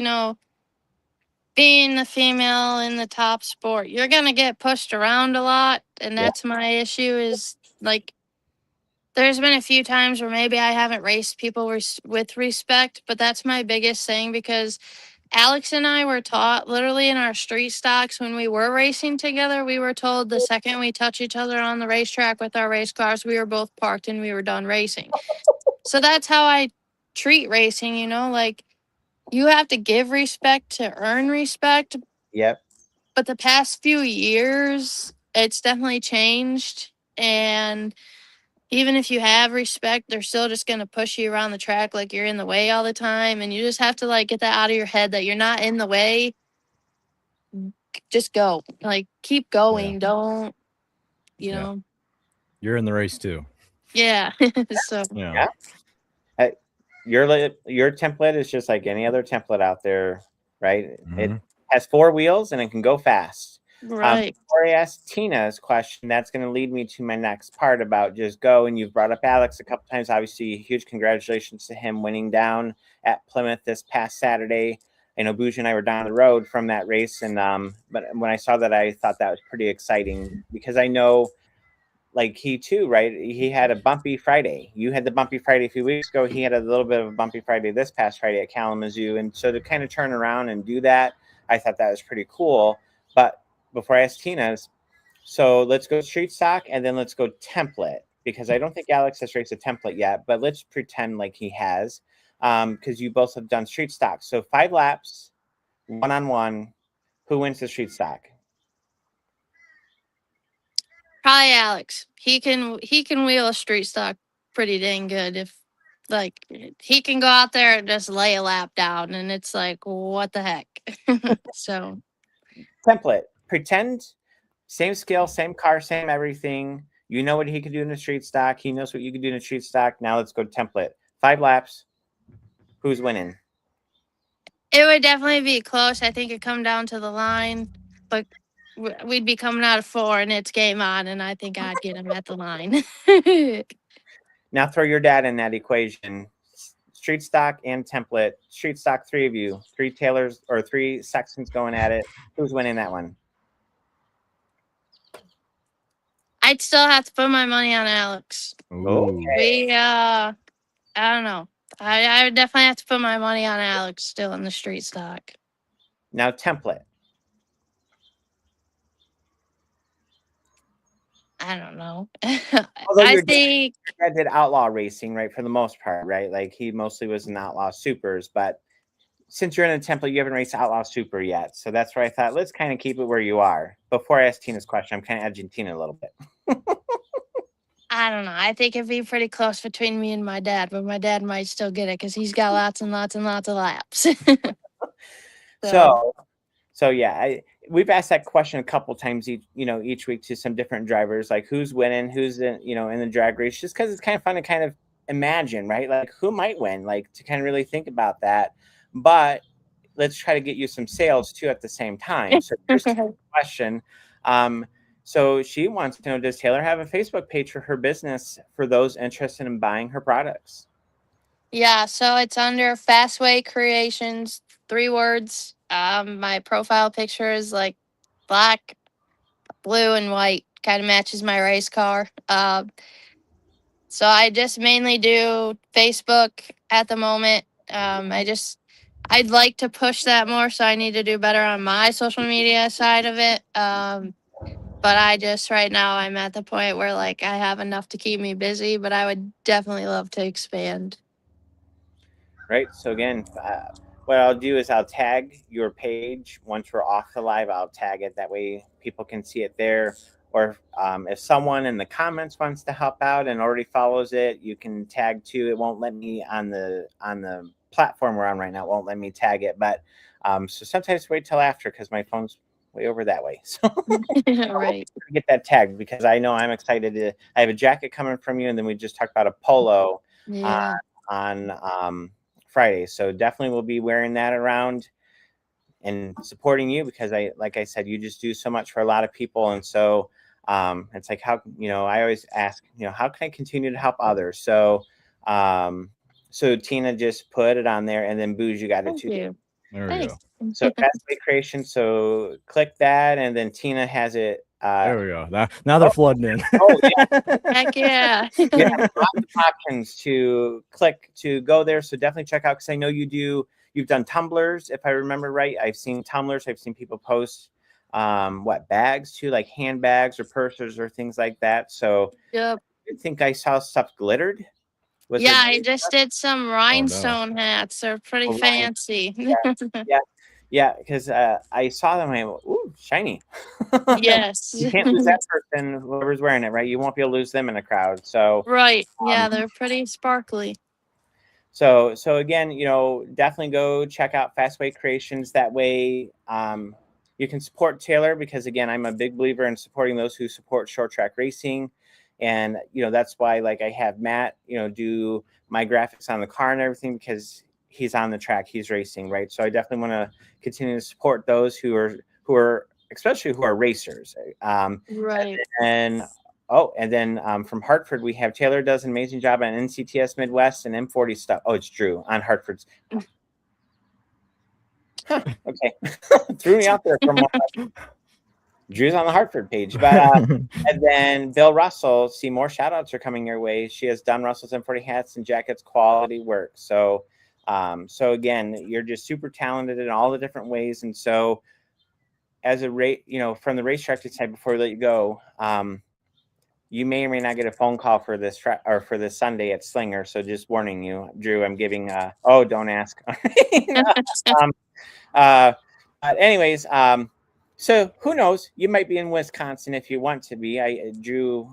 being the female in the top sport, you're going to get pushed around a lot. And that's my issue is like, there's been a few times where maybe I haven't raced people with respect, but that's my biggest thing because Alex and I were taught literally in our street stocks when we were racing together, we were told the second we touch each other on the racetrack with our race cars, we were both parked and we were done racing. So that's how I treat racing, like you have to give respect to earn respect. Yep. But the past few years, it's definitely changed. And even if you have respect, they're still just going to push you around the track like you're in the way all the time. And you just have to like get that out of your head that you're not in the way. Just go. Like keep going. Yeah. Don't, know. You're in the race too. Yeah. So yeah. Your template is just like any other template out there, right? Mm-hmm. It has 4 wheels and it can go fast. Right. Before I ask Tina's question, that's going to lead me to my next part about just go. And you've brought up Alex a couple times. Obviously, huge congratulations to him winning down at Plymouth this past Saturday. I know Bougie and I were down the road from that race, and but when I saw that, I thought that was pretty exciting because I know, like he too, right? He had a bumpy Friday. You had the bumpy Friday a few weeks ago. He had a little bit of a bumpy Friday this past Friday at Kalamazoo, and so to kind of turn around and do that, I thought that was pretty cool. But before I ask Tina's, so let's go street stock and then let's go template because I don't think Alex has raced a template yet, but let's pretend like he has because you both have done street stock. So 5 laps, 1-on-1. Who wins the street stock? Probably Alex. He can wheel a street stock pretty dang good. If like he can go out there and just lay a lap down, and it's like, what the heck? So template. Pretend same skill, same car, same everything. You know what he can do in a street stock. He knows what you can do in a street stock. Now let's go to template. 5 laps. Who's winning? it would definitely be close. I think it come down to the line, but we'd be coming out of 4 and it's game on, and I think I'd get him at the line. Now throw your dad in that equation. Street stock and template. Street stock, 3 of you. 3 Taylors or 3 Sextons going at it. Who's winning that one? I'd still have to put my money on Alex. Okay. I don't know. I would definitely have to put my money on Alex still in the street stock. Now template. I don't know. I think dad did outlaw racing, right? For the most part, right? Like he mostly was in outlaw supers, but since you're in a template, you haven't raced outlaw super yet. So that's where I thought, let's kind of keep it where you are. Before I ask Tina's question, I'm kind of edging Tina a little bit. I don't know. I think it'd be pretty close between me and my dad, but my dad might still get it because he's got lots and lots and lots of laps. So yeah, we've asked that question a couple times each week to some different drivers, like who's winning, who's in the drag race, just because it's kind of fun to kind of imagine, right? Like who might win, like to kind of really think about that. But let's try to get you some sales too at the same time. So here's the question. So she wants to know, does Taylor have a Facebook page for her business for those interested in buying her products? Yeah, so it's under Fastway Creations, 3 words. My profile picture is like black, blue, and white. Kind of matches my race car. So I just mainly do Facebook at the moment. I'd like to push that more, so I need to do better on my social media side of it. But right now I'm at the point where like I have enough to keep me busy, but I would definitely love to expand. Right. So again, what I'll do is I'll tag your page once we're off the live. I'll tag it, that way people can see it there. Or if someone in the comments wants to help out and already follows it, you can tag too. It won't let me on the platform we're on right now. It won't let me tag it, but so sometimes wait till after because my phone's way over that way. So right, get that tagged because I know I'm excited. I have a jacket coming from you, and then we just talked about a polo on Friday. So definitely we'll be wearing that around and supporting you because like I said, you just do so much for a lot of people. And so it's like, how, I always ask, how can I continue to help others? So, so Tina just put it on there, and then Booze, you got it too. There we go. So Fastway Creation. So click that, and then Tina has it. There we go. Now they're flooding in. Oh yeah. Heck yeah. Yeah, lots of options to click to go there. So definitely check out, because I know you've done tumblers, if I remember right. I've seen tumblers. I've seen people post bags too, like handbags or purses or things like that. So yep. I think I saw stuff glittered. I just did some rhinestone hats. They're pretty fancy. Yeah, because I saw them. I went, ooh, shiny. Yes. You can't lose that person, whoever's wearing it, right? You won't be able to lose them in a crowd. So right. Yeah, they're pretty sparkly. So again, definitely go check out Fastway Creations. That way you can support Taylor, because again, I'm a big believer in supporting those who support short track racing. And, that's why, like, I have Matt, do my graphics on the car and everything, because he's on the track, he's racing, right? So I definitely want to continue to support those who are especially who are racers. Right. And then from Hartford, we have Taylor does an amazing job on NCTS Midwest and M40 stuff. Oh, it's Drew on Hartford's. Okay. Threw me out there for a moment. Drew's on the Hartford page. But and then Bill Russell, see, more shout outs are coming your way. She has done Russell's M40 hats and jackets, quality work. So again, you're just super talented in all the different ways. And so as a from the racetrack side, before we let you go, you may or may not get a phone call for this for this Sunday at Slinger. So just warning you, Drew, I'm giving don't ask. But anyways, So who knows? You might be in Wisconsin if you want to be. Drew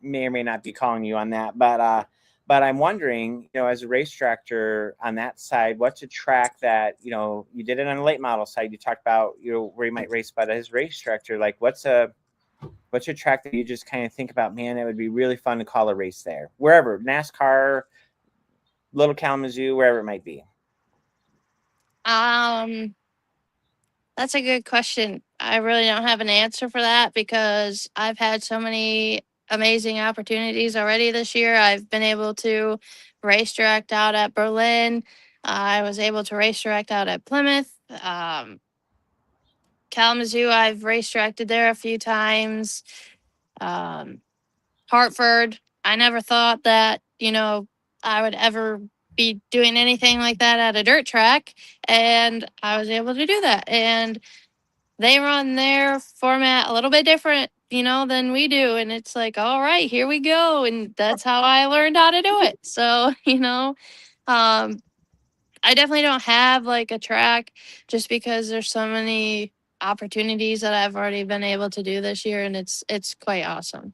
may or may not be calling you on that, but I'm wondering, as a race director on that side, what's a track that you did it on the late model side? You talked about where you might race, but as race director, like what's a track that you just kind of think about? Man, it would be really fun to call a race there, wherever, NASCAR, Little Kalamazoo, wherever it might be. That's a good question. I really don't have an answer for that because I've had so many amazing opportunities already this year. I've been able to race direct out at Berlin. I was able to race direct out at Plymouth. Kalamazoo, I've race directed there a few times. Hartford, I never thought that, I would ever be doing anything like that at a dirt track. And I was able to do that. And they run their format a little bit different, than we do. And it's like, all right, here we go. And that's how I learned how to do it. So, I definitely don't have like a track just because there's so many opportunities that I've already been able to do this year. And it's quite awesome.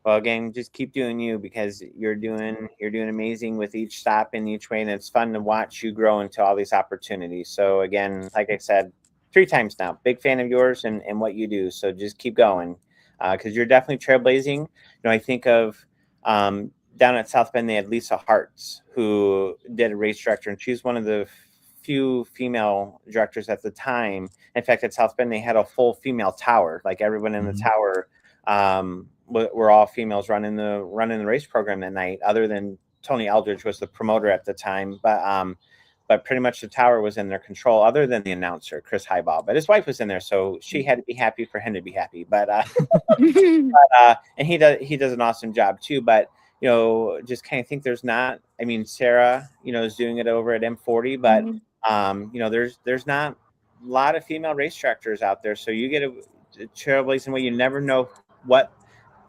Well, again, just keep doing you because you're doing amazing with each stop in each way, and it's fun to watch you grow into all these opportunities. So again, like I said 3 times now, big fan of yours and what you do. So just keep going because you're definitely trailblazing. I think of down at South Bend, they had Lisa Hartz, who did a race director, and she's one of the few female directors at the time. In fact, at South Bend, they had a full female tower, like everyone in the tower. We're all females running the race program that night, other than Tony Eldridge was the promoter at the time. But pretty much the tower was in their control, other than the announcer, Chris Highball. But his wife was in there, so she had to be happy for him to be happy. But and he does an awesome job too. But just kind of think there's not. I mean, Sarah, is doing it over at M40, but there's not a lot of female race directors out there. So you get a trailblazing way. You never know what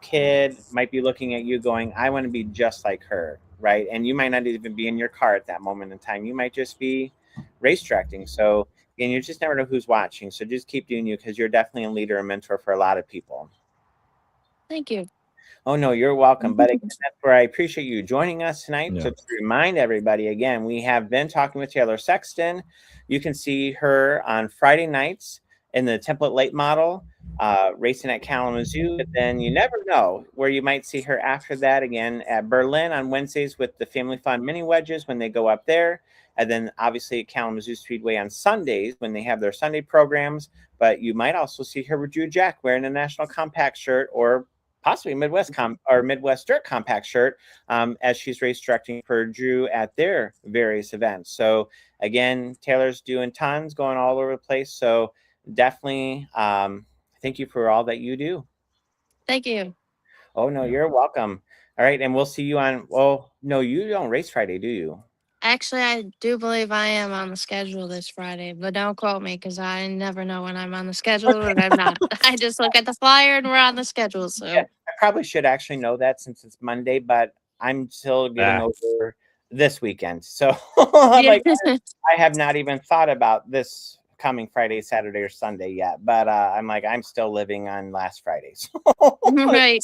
kid might be looking at you going, I want to be just like her, right? And you might not even be in your car at that moment in time. You might just be race directing. So again, you just never know who's watching. So just keep doing you because you're definitely a leader and mentor for a lot of people. Thank you. Oh, no, you're welcome. But again, that's where I appreciate you joining us tonight. Yeah. So to remind everybody, again, we have been talking with Taylor Sexton. You can see her on Friday nights in the template late model, racing at Kalamazoo. But then you never know where you might see her after that, again at Berlin on Wednesdays with the Family Fun mini wedges when they go up there. And then obviously at Kalamazoo Speedway on Sundays when they have their Sunday programs. But you might also see her with Drew Jack wearing a National Compact shirt or possibly Midwest Dirt Compact shirt as she's race directing for Drew at their various events. So again, Taylor's doing tons, going all over the place. So definitely thank you for all that you do. Thank you. Oh, no, you're welcome. All right. And we'll see you on, well, no, you don't race Friday, do you? Actually, I do believe I am on the schedule this Friday, but don't quote me because I never know when I'm on the schedule or I'm not. I just look at the flyer and we're on the schedule. So yeah, I probably should actually know that since it's Monday, but I'm still getting over this weekend. So I'm like, I have not even thought about this coming Friday, Saturday, or Sunday yet. But I'm like, I'm still living on last Friday. Right.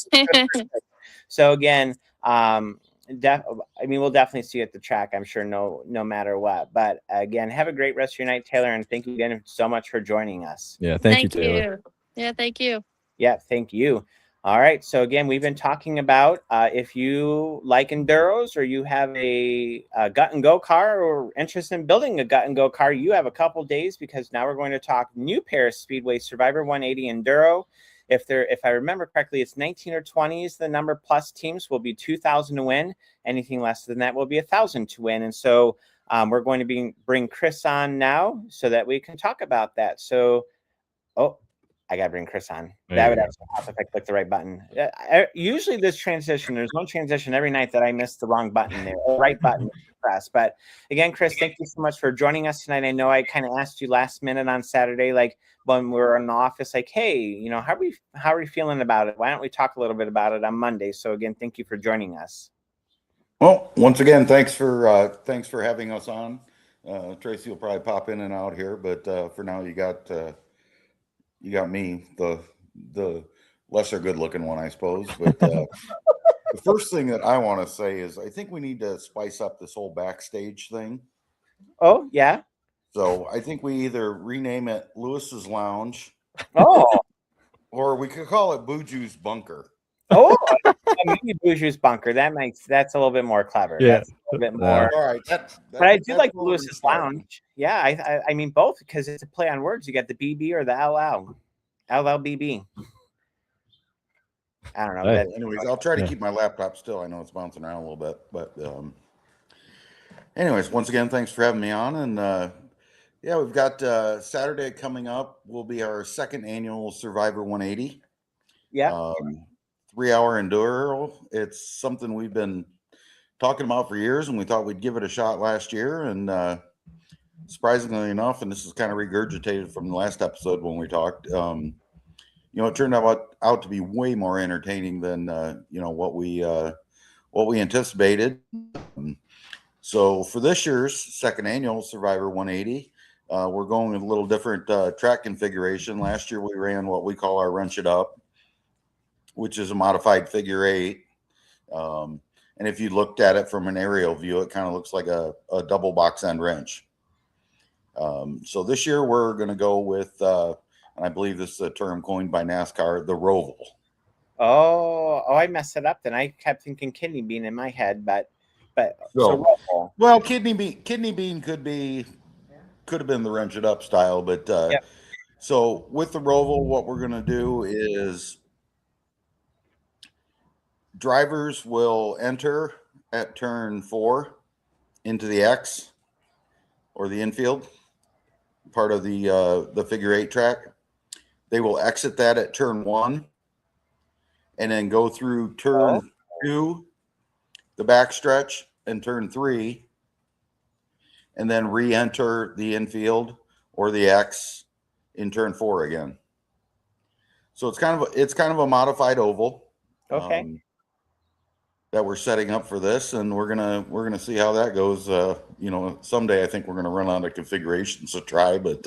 So again, we'll definitely see you at the track, I'm sure, no matter what. But again, have a great rest of your night, Taylor, and thank you again so much for joining us. Yeah, thank you, Taylor. Yeah, thank you. Yeah, thank you. All right. So again, we've been talking about if you like enduros or you have a gut and go car or interested in building a gut and go car, you have a couple days because now we're going to talk new Paris Speedway Survivor 180 Enduro. If I remember correctly, it's 19 or 20 is the number, plus teams will be 2,000 to win. Anything less than that will be 1,000 to win. And so we're going to bring Chris on now so that we can talk about that. So, I got to bring Chris on. That would actually help if I click the right button. Usually there's one transition every night that I miss the wrong button there, or right button to press. But again, Chris, thank you so much for joining us tonight. I know I kind of asked you last minute on Saturday, like when we were in the office, like, hey, how are we feeling about it? Why don't we talk a little bit about it on Monday? So again, thank you for joining us. Well, once again, thanks for having us on. Tracy will probably pop in and out here, but for now you got you got me, the lesser good looking one, I suppose. But the first thing that I want to say is I think we need to spice up this whole backstage thing. Oh, yeah. So I think we either rename it Lewis's Lounge. Oh. Or we could call it Buju's Bunker. Oh, maybe Buju's Bunker. That's a little bit more clever. Yeah. That's a little bit more. All right. But I do like Lewis's Lounge. Yeah, I mean both because it's a play on words. You got the BB or the LL. LLBB. I don't know. Hey. Anyways, I'll try to keep my laptop still. I know it's bouncing around a little bit, but anyways, once again, thanks for having me on. And yeah, we've got Saturday coming up. Will be our second annual Survivor 180. Yeah. 3-hour enduro. It's something we've been talking about for years, and we thought we'd give it a shot last year. And surprisingly enough, and this is kind of regurgitated from the last episode when we talked, it turned out to be way more entertaining than what we anticipated. So for this year's second annual Survivor 180, we're going with a little different track configuration. Last year we ran what we call our Wrench It Up, which is a modified figure 8. And if you looked at it from an aerial view, it kind of looks like a double box end wrench. So this year we're going to go with, and I believe this is a term coined by NASCAR, the Roval. Oh, I messed it up then. I kept thinking kidney bean in my head, but so well, kidney bean could have been the Wrench It Up style, but yep. So with the Roval, what we're going to do is drivers will enter at turn 4 into the X or the infield part of the figure 8 track. They will exit that at turn 1 and then go through turn 2, the backstretch, and turn 3, and then re-enter the infield or the X in turn 4 again. So it's kind of a modified oval. Okay. That we're setting up for this, and we're gonna see how that goes. Someday I think we're gonna run out of configurations to try, but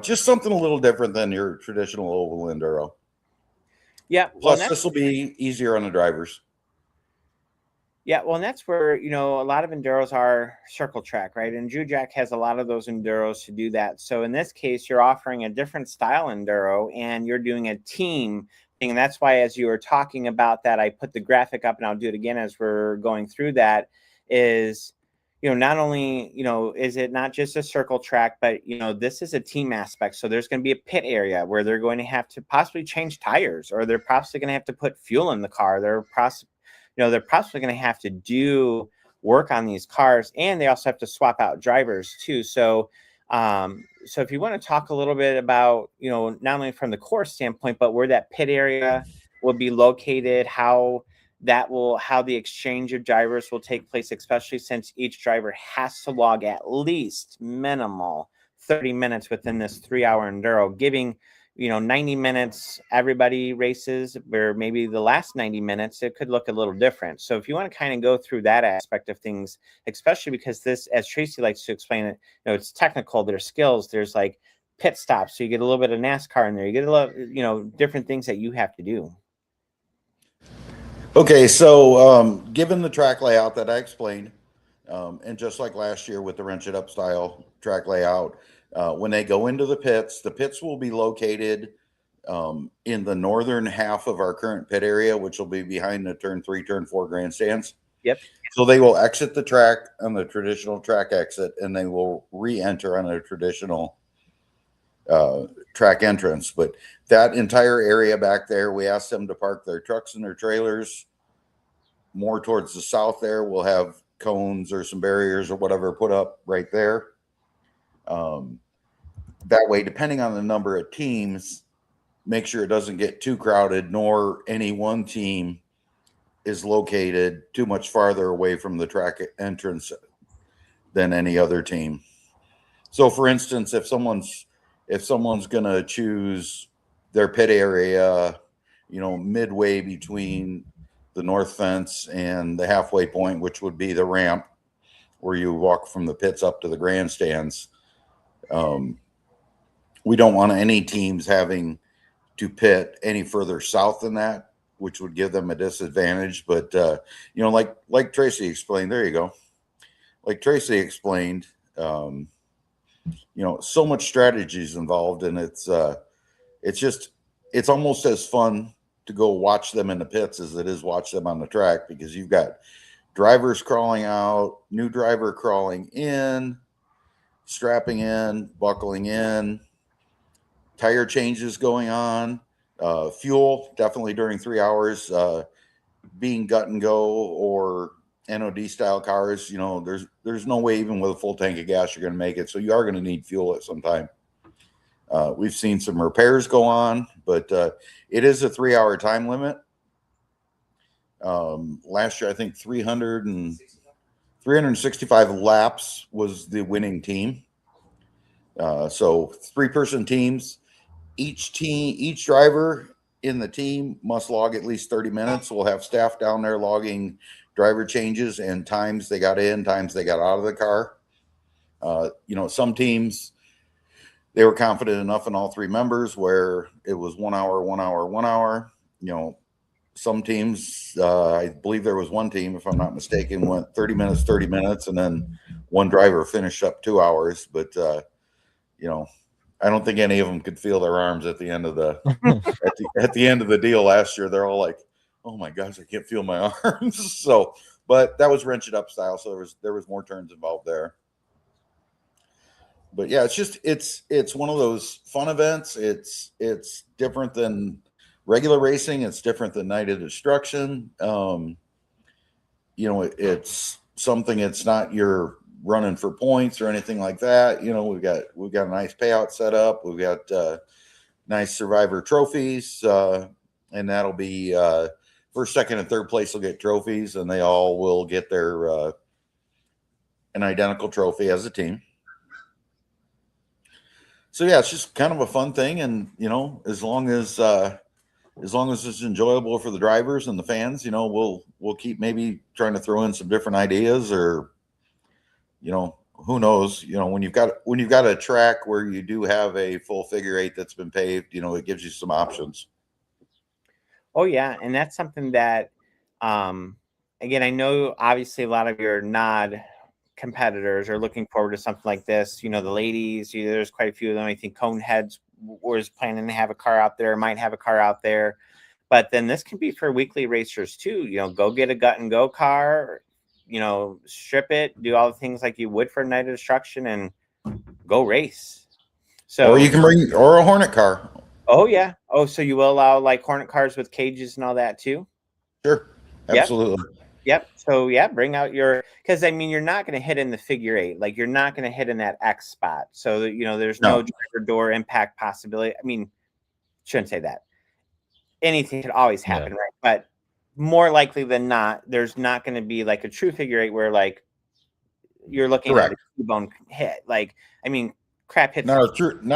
just something a little different than your traditional oval enduro. Yeah. Plus, this will be easier on the drivers. Yeah, well, and that's where a lot of enduros are circle track, right? And Jujack has a lot of those enduros to do that. So in this case, you're offering a different style enduro, and you're doing a team. And that's why, as you were talking about that, I put the graphic up, and I'll do it again as we're going through that, is, not only, is it not just a circle track, but, this is a team aspect. So there's going to be a pit area where they're going to have to possibly change tires, or they're possibly going to have to put fuel in the car. They're possibly going to have to do work on these cars, and they also have to swap out drivers too. So so if you want to talk a little bit about, not only from the course standpoint, but where that pit area will be located, how the exchange of drivers will take place, especially since each driver has to log at least minimal 30 minutes within this 3-hour enduro, giving 90 minutes, everybody races, where maybe the last 90 minutes, it could look a little different. So if you want to kind of go through that aspect of things, especially because this, as Tracy likes to explain it, it's technical, there's skills, there's like pit stops. So you get a little bit of NASCAR in there. You get a little, different things that you have to do. Okay. So given the track layout that I explained, and just like last year with the Wrench It Up style track layout, when they go into the pits will be located in the northern half of our current pit area, which will be behind the turn 3, turn 4 grandstands. Yep. So they will exit the track on the traditional track exit, and they will re-enter on a traditional track entrance. But that entire area back there, we asked them to park their trucks and their trailers more towards the south there. We'll have cones or some barriers or whatever put up right there. That way, depending on the number of teams, make sure it doesn't get too crowded, nor any one team is located too much farther away from the track entrance than any other team. So for instance, if someone's going to choose their pit area, midway between the north fence and the halfway point, which would be the ramp where you walk from the pits up to the grandstands, we don't want any teams having to pit any further south than that, which would give them a disadvantage. But you know, like Tracy explained, there you go. Like Tracy explained, you know, so much strategy is involved, and it's almost as fun to go watch them in the pits as it is watch them on the track, because you've got drivers crawling out, new driver crawling in, strapping in, buckling in, tire changes going on, fuel definitely during 3 hours, being gut and go or NOD style cars. You know, there's no way even with a full tank of gas you're going to make it. So you are going to need fuel at some time. We've seen some repairs go on, but it is a 3 hour time limit. Last year, I think 365 laps was the winning team. So 3-person teams. Each driver in the team must log at least 30 minutes. We'll have staff down there logging driver changes and times they got in, times they got out of the car. You know, some teams, they were confident enough in all 3 members where it was 1 hour, 1 hour, 1 hour. You know, some teams, I believe there was one team, if I'm not mistaken, went 30 minutes, 30 minutes, and then one driver finished up 2 hours. But, you know, I don't think any of them could feel their arms at the end of the at the end of the deal last year. They're all like, "Oh my gosh, I can't feel my arms." So, but that was wrench it up style, so there was more turns involved there. But yeah, it's one of those fun events. It's different than regular racing. It's different than Night of Destruction. You know, it's something. It's not your running for points or anything like that. You know, we've got a nice payout set up. We've got nice survivor trophies, and that'll be first, second, and third place will get trophies, and they all will get their an identical trophy as a team. So yeah, it's just kind of a fun thing, and you know, as long as it's enjoyable for the drivers and the fans, you know, we'll keep maybe trying to throw in some different ideas, or you know, who knows? You know, when you've got a track where you do have a full figure 8 that's been paved, you know, it gives you some options. Oh yeah, and that's something that, again, I know obviously a lot of your NOD competitors are looking forward to something like this. You know, the ladies, there's quite a few of them. I think Coneheads was planning to have a car out there, might have a car out there, but then this can be for weekly racers too. You know, go get a gut and go car. You know, strip it, do all the things like you would for Night of Destruction, and go race. So, or you can bring a Hornet car. Oh yeah. Oh, so you will allow like Hornet cars with cages and all that too? Sure, absolutely. Yep. So yeah, bring out because I mean, you're not going to hit in the figure 8, like you're not going to hit in that X spot. So you know, there's no driver door impact possibility. I mean, shouldn't say that. Anything could always happen, right? But more likely than not, there's not going to be like a true figure 8 where like you're looking at a T-bone hit. Like, I mean, crap hits. Not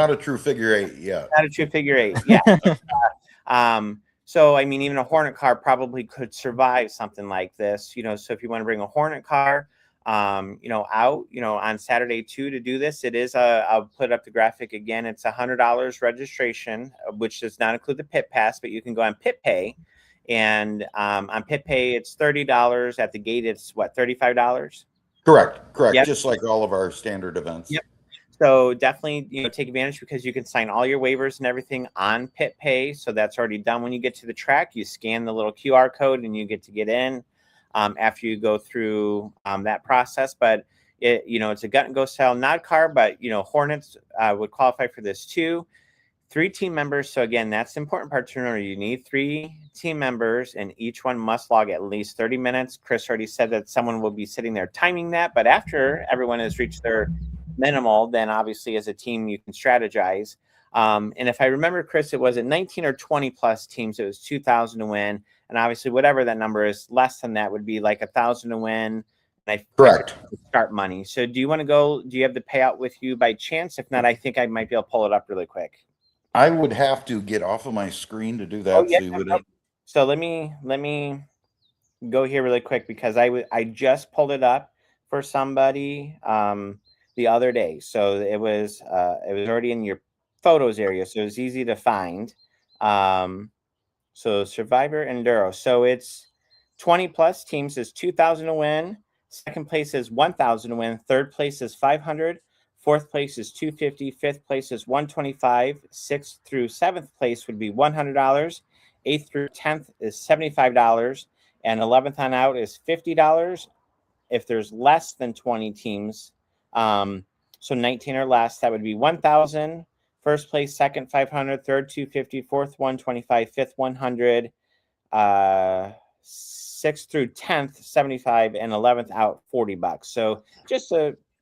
a true figure 8. Yeah. Not a true figure 8. Yeah. So, I mean, even a Hornet car probably could survive something like this, you know. So if you want to bring a Hornet car, you know, out, you know, on Saturday too, to do this, it is I'll put up the graphic again. It's $100 registration, which does not include the pit pass, but you can go on pit pay. And on pit pay, it's $30. At the gate, it's what, $35? Correct. Yep. Just like all of our standard events. Yep. So definitely, you know, take advantage, because you can sign all your waivers and everything on pit pay. So that's already done. When you get to the track, you scan the little QR code and you get to get in after you go through that process. But it, you know, it's a gut and go style NOD car, but you know, Hornets would qualify for this too. 3 team members. So again, that's the important part to remember. You need 3 team members, and each one must log at least 30 minutes. Chris already said that someone will be sitting there timing that, but after everyone has reached their minimal, then obviously as a team you can strategize. And if I remember, Chris, it was at 19 or 20 plus teams, it was 2,000 to win. And obviously whatever that number is, less than that would be like 1,000 to win. Correct. Start money. So do you want to go? Do you have the payout with you by chance? If not, I think I might be able to pull it up really quick. I would have to get off of my screen to do that. Oh, yeah, so let me go here really quick, because I just pulled it up for somebody the other day. So it was already in your photos area, so it's easy to find. So Survivor Enduro. So it's 20 plus teams is 2,000 to win. Second place is 1,000 to win. Third place is 500. Fourth place is 250. Fifth place is 125. Sixth through seventh place would be $100. Eighth through 10th is $75. And 11th on out is $50. If there's less than 20 teams, so 19 or less, that would be 1,000. First place, second 500, third 250, fourth 125, fifth 100, sixth through 10th 75, and 11th out $40. So just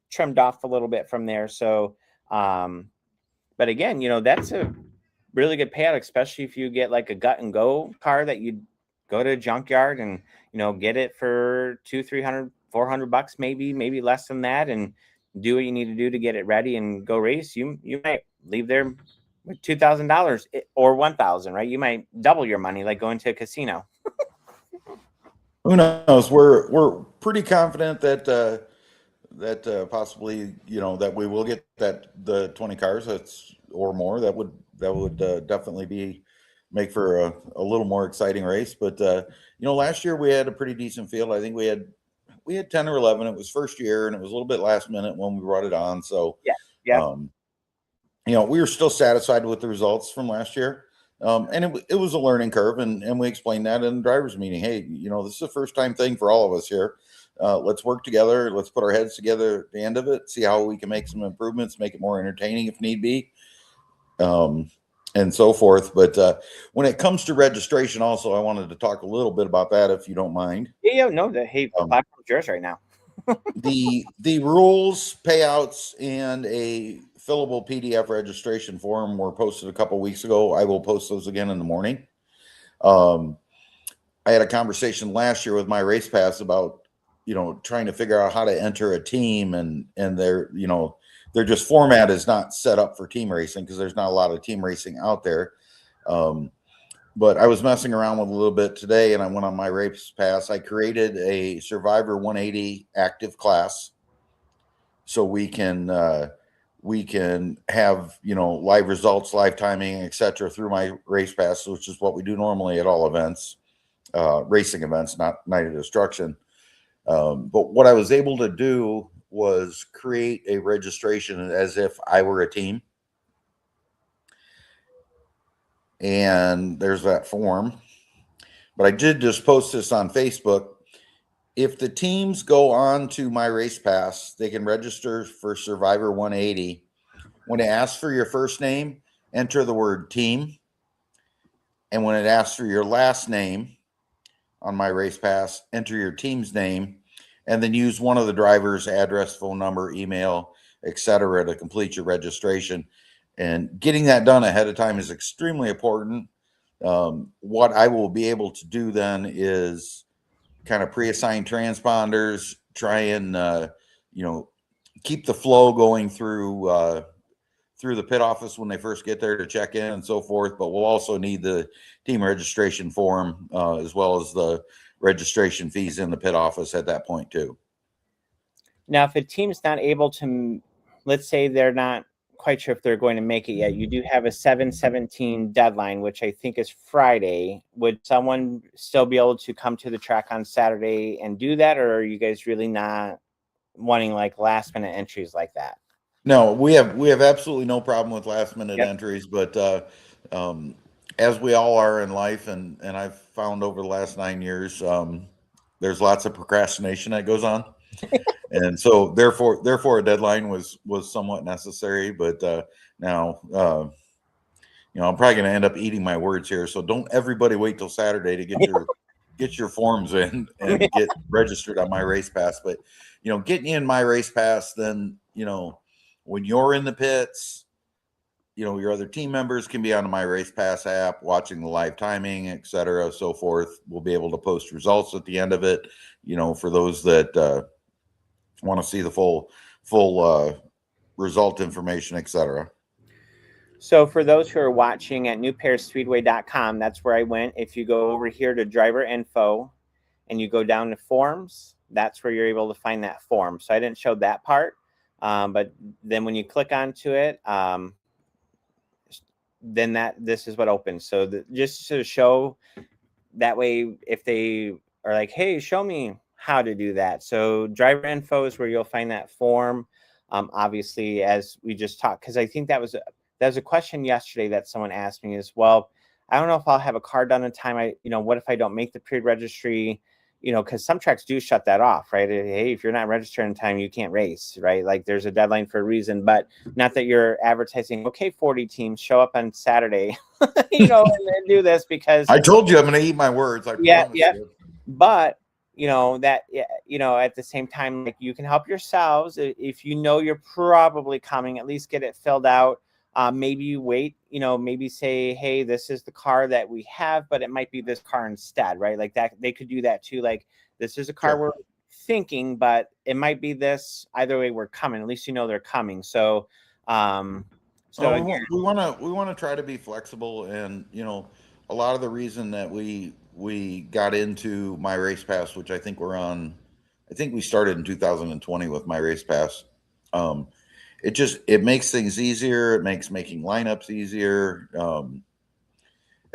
trimmed off a little bit from there. So, but again, that's a really good payout, especially if you get like a gut and go car that you go to a junkyard and get it for $200, $300, $400, maybe less than that, and do what you need to do to get it ready and go race. You might leave there with $2,000 or $1,000, right? You might double your money, like going to a casino. Who knows? We're pretty confident that that possibly that we will get the 20 cars or more. That would definitely make for a little more exciting race. But last year we had a pretty decent field. I think we had 10 or 11. It was first year, and it was a little bit last minute when we brought it on. So yeah. We were still satisfied with the results from last year. And it was a learning curve, and we explained that in the drivers meeting. Hey, this is a first time thing for all of us here. Let's work together. Let's put our heads together at the end of it, see how we can make some improvements, make it more entertaining if need be, and so forth. But when it comes to registration, also, I wanted to talk a little bit about that, if you don't mind. Yeah, no, the platform's yours right now. the rules, payouts, and a fillable PDF registration form were posted a couple weeks ago. I will post those again in the morning. I had a conversation last year with my race pass about trying to figure out how to enter a team, and their just format is not set up for team racing because there's not a lot of team racing out there. But I was messing around with a little bit today, and I went on my race pass. I created a Survivor 180 active class, so we can have live results, live timing, etc. through my race pass, which is what we do normally at all events, racing events, not Night of Destruction. But what I was able to do was create a registration as if I were a team. And there's that form. But I did just post this on Facebook. If the teams go on to my race pass, they can register for Survivor 180. When it asks for your first name, enter the word team. And when it asks for your last name on my race pass, enter your team's name, and then use one of the driver's address, phone number, email, etc. to complete your registration. And getting that done ahead of time is extremely important. What I will be able to do then is kind of pre-assign transponders, try and keep the flow going through the pit office when they first get there to check in and so forth. But we'll also need the team registration form as well as the registration fees in the pit office at that point too. Now, if a team's not able to, let's say they're not quite sure if they're going to make it yet, you do have a 7/17 deadline, which I think is Friday. Would someone still be able to come to the track on Saturday and do that, or are you guys really not wanting like last minute entries like that? No, we have absolutely no problem with last minute entries, but as we all are in life, and I've found over the last 9 years, there's lots of procrastination that goes on. And so therefore a deadline was somewhat necessary. But now I'm probably going to end up eating my words here. So don't everybody wait till Saturday to get your forms in and get registered on my race pass. But getting in my race pass, then when you're in the pits, your other team members can be on my race pass app watching the live timing, etc. so forth. We'll be able to post results at the end of it, for those that want to see the full result information, etc. So for those who are watching at newpairspeedway.com, that's where I went. If you go over here to driver info and you go down to forms, that's where you're able to find that form. So I didn't show that part, but then when you click onto it, then this is what opens. So just to show that way, if they are like, hey, show me how to do that. So driver info is where you'll find that form. Obviously, as we just talked, because I think that was a question yesterday that someone asked me as well. I don't know if I'll have a car done in time. What if I don't make the pre-registry? Because some tracks do shut that off, right? Hey, if you're not registered in time, you can't race, right? Like there's a deadline for a reason, but not that you're advertising, okay, 40 teams show up on Saturday, and do this, because I told you I'm going to eat my words. I promise you. But at the same time, like, you can help yourselves if you're probably coming, at least get it filled out. Maybe you wait, maybe say, hey, this is the car that we have, but it might be this car instead, right? Like that, they could do that too. Like, this is a car we're thinking, but it might be this. Either way, we're coming. At least they're coming. So, we want to try to be flexible, and a lot of the reason that we got into My Race Pass, which I think we started in 2020 with My Race Pass. It makes things easier. It makes making lineups easier,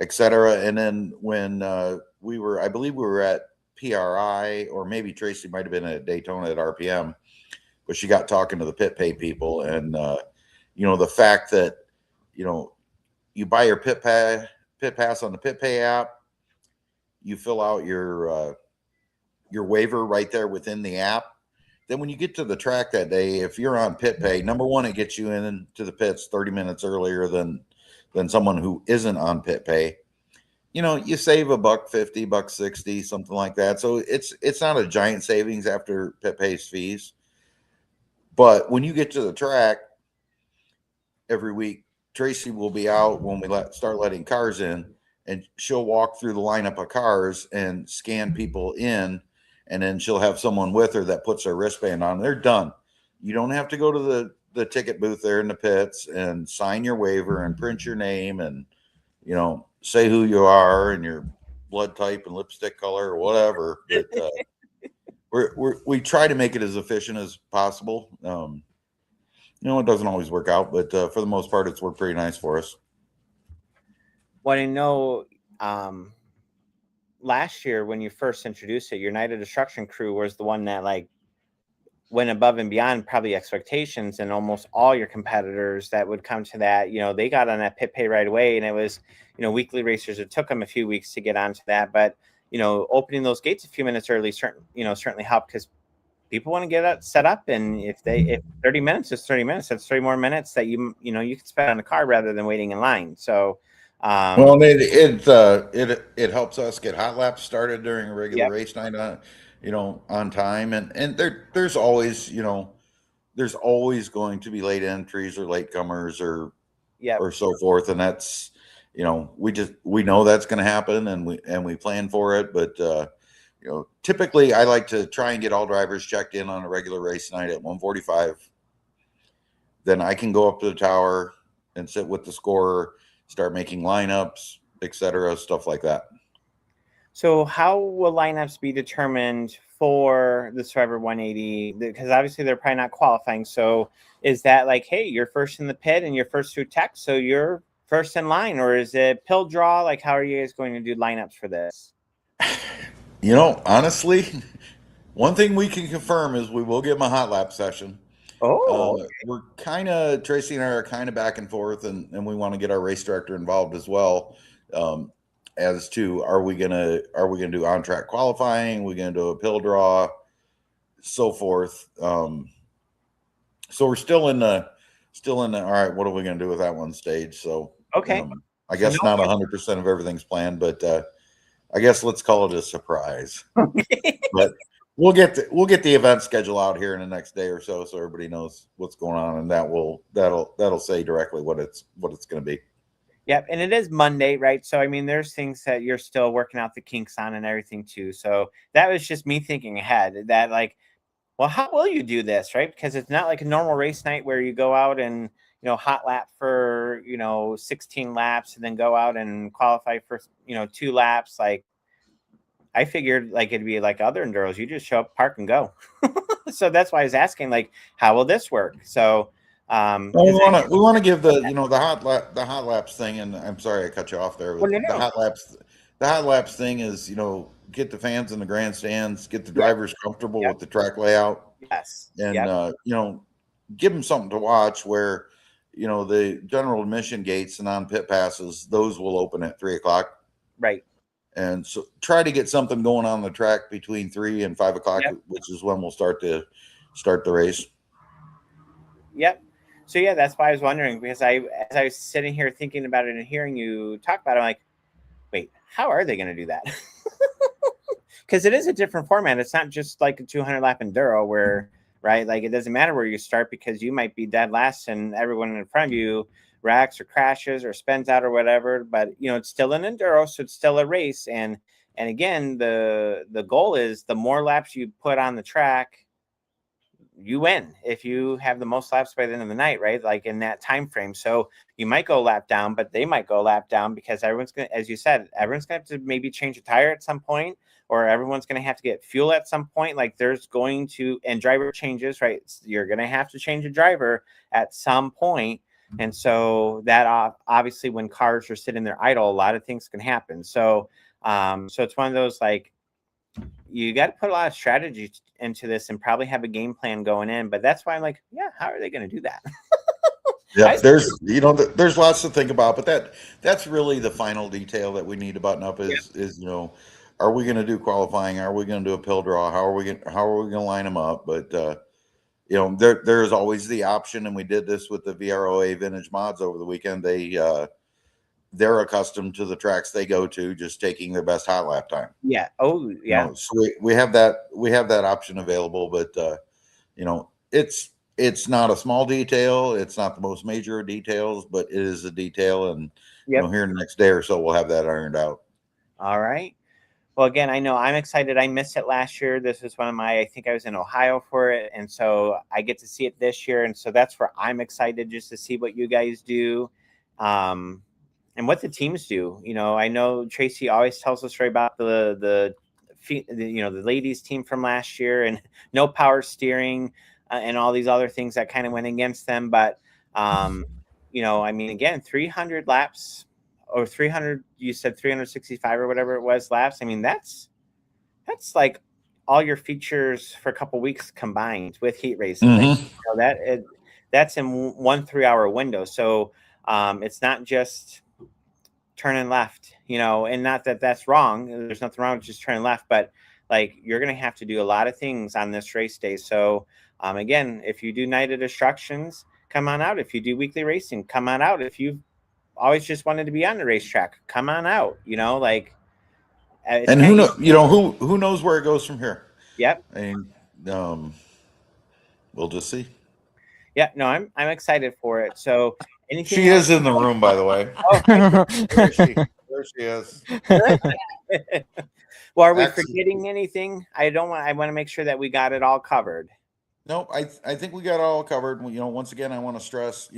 etc. And then when I believe we were at PRI, or maybe Tracy might have been at Daytona at RPM, but she got talking to the pit pay people, and the fact that you buy your pit pass on the pit pay app, you fill out your waiver right there within the app. Then when you get to the track that day, if you're on pit pay, number one, it gets you into the pits 30 minutes earlier than someone who isn't on pit pay. You save $1.50, $1.60, something like that. So it's not a giant savings after pit pays fees. But when you get to the track every week, Tracy will be out when we start letting cars in, and she'll walk through the lineup of cars and scan people in. And then she'll have someone with her that puts their wristband on. They're done. You don't have to go to the ticket booth there in the pits and sign your waiver and print your name and, say who you are and your blood type and lipstick color or whatever. But we try to make it as efficient as possible. It doesn't always work out, but for the most part, it's worked pretty nice for us. Well, I know, last year when you first introduced it, your Night of Destruction crew was the one that like went above and beyond probably expectations, and almost all your competitors that would come to that, they got on that pit pay right away. And it was, weekly racers, it took them a few weeks to get onto that, but opening those gates a few minutes early certainly helped, because people want to get it set up. And if 30 minutes is 30 minutes, that's 30 more minutes that you can spend on a car rather than waiting in line. So well, it helps us get hot laps started during a regular race night on time, and there's always going to be late entries or late comers or so forth, and that's we know that's going to happen, and we plan for it. But typically I like to try and get all drivers checked in on a regular race night at 1:45. Then I can go up to the tower and sit with the scorer, start making lineups, etc., stuff like that. So how will lineups be determined for the Survivor 180? Because obviously they're probably not qualifying. So is that like, hey, you're first in the pit and you're first through tech, so you're first in line? Or is it pill draw? Like, how are you guys going to do lineups for this? Honestly, one thing we can confirm is we will give them a hot lap session. Okay. We're Tracy and I are kind of back and forth, and we want to get our race director involved as well, as to are we gonna do on track qualifying? Are we gonna do a pill draw, so forth. So we're still in the all right, what are we gonna do with that one stage? So okay, I guess not 100% of everything's planned, but I guess let's call it a surprise. But we'll get the event schedule out here in the next day or so everybody knows what's going on, and that'll say directly what it's going to be. Yep, and it is Monday, right? So I mean, there's things that you're still working out the kinks on and everything too. So that was just me thinking ahead. That like, well, how will you do this, right? Because it's not like a normal race night where you go out and hot lap for 16 laps and then go out and qualify for 2 laps. Like, I figured like it'd be like other enduros. You just show up, park, and go. So that's why I was asking, like, how will this work? So Well, we want to give the the hot laps thing, and I'm sorry I cut you off there. The hot laps thing is get the fans in the grandstands, get the drivers comfortable with the track layout. Yes, and give them something to watch. Where the general admission gates and on pit passes, those will open at 3:00. Right. And so try to get something going on the track between 3 and 5 o'clock, which is when we'll start the race. Yep. So yeah, that's why I was wondering, because as I was sitting here thinking about it and hearing you talk about it, I'm like, wait, how are they going to do that? Because it is a different format. It's not just like a 200 lap enduro where, right, like it doesn't matter where you start because you might be dead last and everyone in front of you wrecks or crashes or spins out or whatever. But it's still an enduro, so it's still a race. And again, the goal is the more laps you put on the track, you win if you have the most laps by the end of the night, right? Like in that time frame. So you might go lap down, but they might go lap down because everyone's gonna, as you said, everyone's gonna have to maybe change a tire at some point, or everyone's gonna have to get fuel at some point. Like there's going to, and driver changes, right? You're gonna have to change a driver at some point. And so that obviously when cars are sitting there idle, a lot of things can happen. So so it's one of those, like, you got to put a lot of strategy into this and probably have a game plan going in. But that's why I'm like, yeah, how are they going to do that? Yeah, there's lots to think about, but that's really the final detail that we need to button up is are we going to do qualifying? Are we going to do a pill draw? How are we going to line them up? But there's always the option, and we did this with the VROA Vintage Mods over the weekend. They're accustomed to the tracks they go to, just taking their best hot lap time. Yeah. Oh, yeah. So we have that option available, but it's not a small detail. It's not the most major of details, but it is a detail. And here in the next day or so, we'll have that ironed out. All right. Well, again, I know I'm excited. I missed it last year. This was one of I think I was in Ohio for it. And so I get to see it this year. And so that's where I'm excited just to see what you guys do. And what the teams do. I know Tracy always tells us story about the ladies team from last year and no power steering and all these other things that kind of went against them. But, I mean, again, 300 laps or 300, you said 365 or whatever it was laps. I mean, that's like all your features for a couple weeks combined with heat races. Mm-hmm. That's in 1 3-hour window. So it's not just turning left, and not that that's wrong. There's nothing wrong with just turning left, but like you're going to have to do a lot of things on this race day. So again, if you do night of destructions, come on out. If you do weekly racing, come on out. If you've always just wanted to be on the racetrack, come on out. And who knows where it goes from here? Yep. And we'll just see. Yeah, no, I'm excited for it. So anything she is in the room, by the way. There she is. Well, are we forgetting anything? I want to make sure that we got it all covered. No, I think we got it all covered. Once again, I want to stress,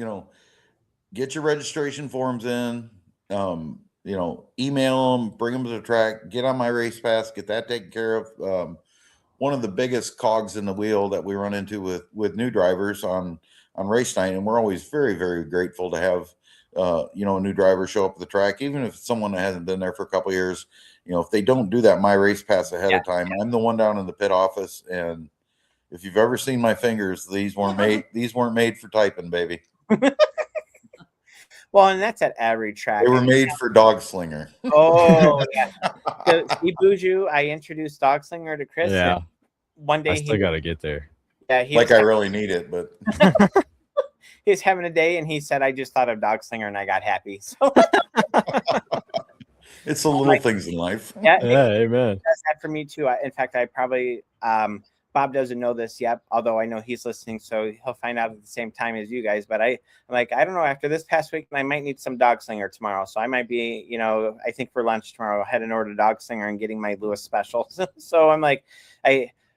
get your registration forms in, email them, bring them to the track, get on my race pass, get that taken care of. One of the biggest cogs in the wheel that we run into with new drivers on race night, and we're always very, very grateful to have a new driver show up at the track, even if it's someone that hasn't been there for a couple of years. If they don't do that my race pass ahead of time, I'm the one down in the pit office, and if you've ever seen my fingers, these weren't made for typing, baby. Well, and that's at every track. They were made for dog slinger. Oh, yeah. So, Buju, I introduced dog slinger to Chris. Yeah. One day I still got to get there. Yeah, I really need it, but he was having a day, and he said, "I just thought of dog slinger, and I got happy." So it's the little things in life. Yeah, amen. That's that for me too. In fact, I probably Bob doesn't know this yet, although I know he's listening, so he'll find out at the same time as you guys. But I'm like, I don't know, after this past week, I might need some dog slinger tomorrow. So I might be, I think for lunch tomorrow, heading over to dog slinger and getting my Lewis special. So I'm like,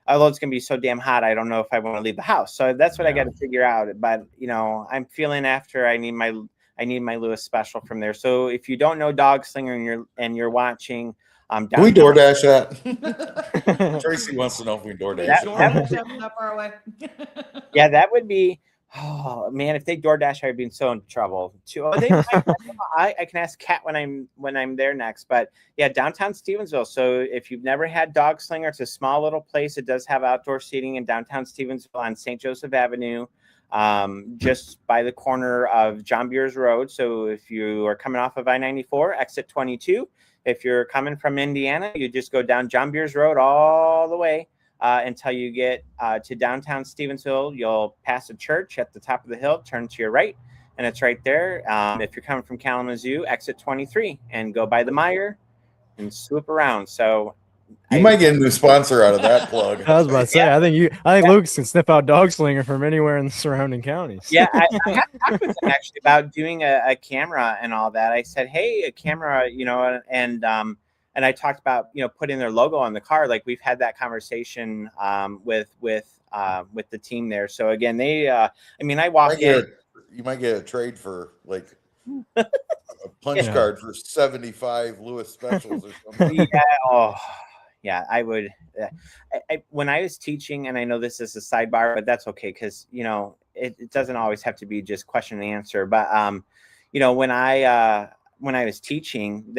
although it's going to be so damn hot, I don't know if I want to leave the house. So that's what I got to figure out. But, I'm feeling after I need my Lewis special from there. So if you don't know dog slinger and you're watching, can we DoorDash that? Tracy wants to know if we DoorDash that far away. Yeah, that would be Oh man, if they DoorDash, I'd be in so in trouble. I can ask Kat when I'm there next. But yeah, downtown Stevensville. So if you've never had Dog Slinger, it's a small little place. It does have outdoor seating in downtown Stevensville on St. Joseph Avenue, just by the corner of John Beers Road. So if you are coming off of I-94, exit 22. If you're coming from Indiana, you just go down John Beers Road all the way. Until you get to downtown Stevensville. You'll pass a church at the top of the hill, turn to your right, and it's right there. If you're coming from Kalamazoo, exit 23, and go by the Meijer and swoop around. So you might get a new sponsor out of that plug. I was about to say, yeah. I think Lucas can sniff out Dog Slinger from anywhere in the surrounding counties. Yeah, I have talked with him actually about doing a camera and all that. I said, hey, a camera, and I talked about, putting their logo on the car. Like we've had that conversation with the team there. So again, they, I walk in. You might get a trade for like a punch card for 75 Lewis specials or something. Yeah, I would. When I was teaching, and I know this is a sidebar, but that's okay because it doesn't always have to be just question and answer. But when I was teaching,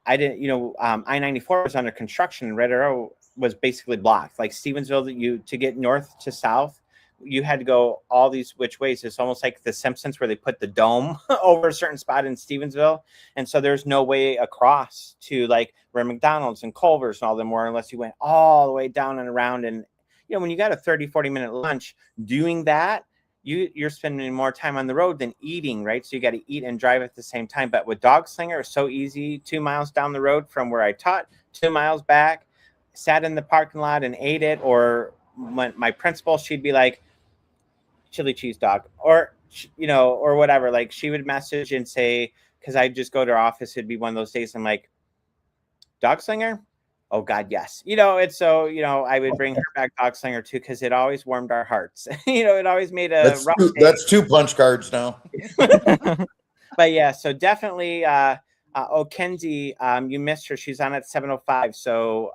I didn't, I-94 was under construction and Red Arrow was basically blocked. Like Stevensville, to get north to south, you had to go all these which ways. It's almost like the Simpsons where they put the dome over a certain spot in Stevensville. And so there's no way across to like where McDonald's and Culver's and all them were unless you went all the way down and around. And, when you got a 30-40 minute lunch doing that, you're spending more time on the road than eating, right? So you got to eat and drive at the same time. But with Dog Slinger, it's so easy. 2 miles down the road from where I taught, 2 miles back, sat in the parking lot and ate it. Or when my principal, she'd be like, chili cheese dog, or whatever. Like she would message and say, because I'd just go to her office, it'd be one of those days. I'm like, Dog Slinger? Oh God, yes. It's so, I would bring her back Dog Slinger too, because it always warmed our hearts. It always made a rough day. That's 2 punch cards now. But yeah, so definitely Kenzie, you missed her. She's on at 7:05. So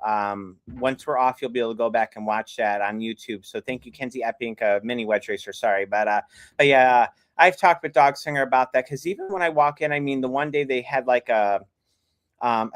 once we're off, you'll be able to go back and watch that on YouTube. So thank you, Kenzie Epink, mini wedge racer. Sorry. But yeah, I've talked with Dog Slinger about that, because even when I walk in, the one day they had like a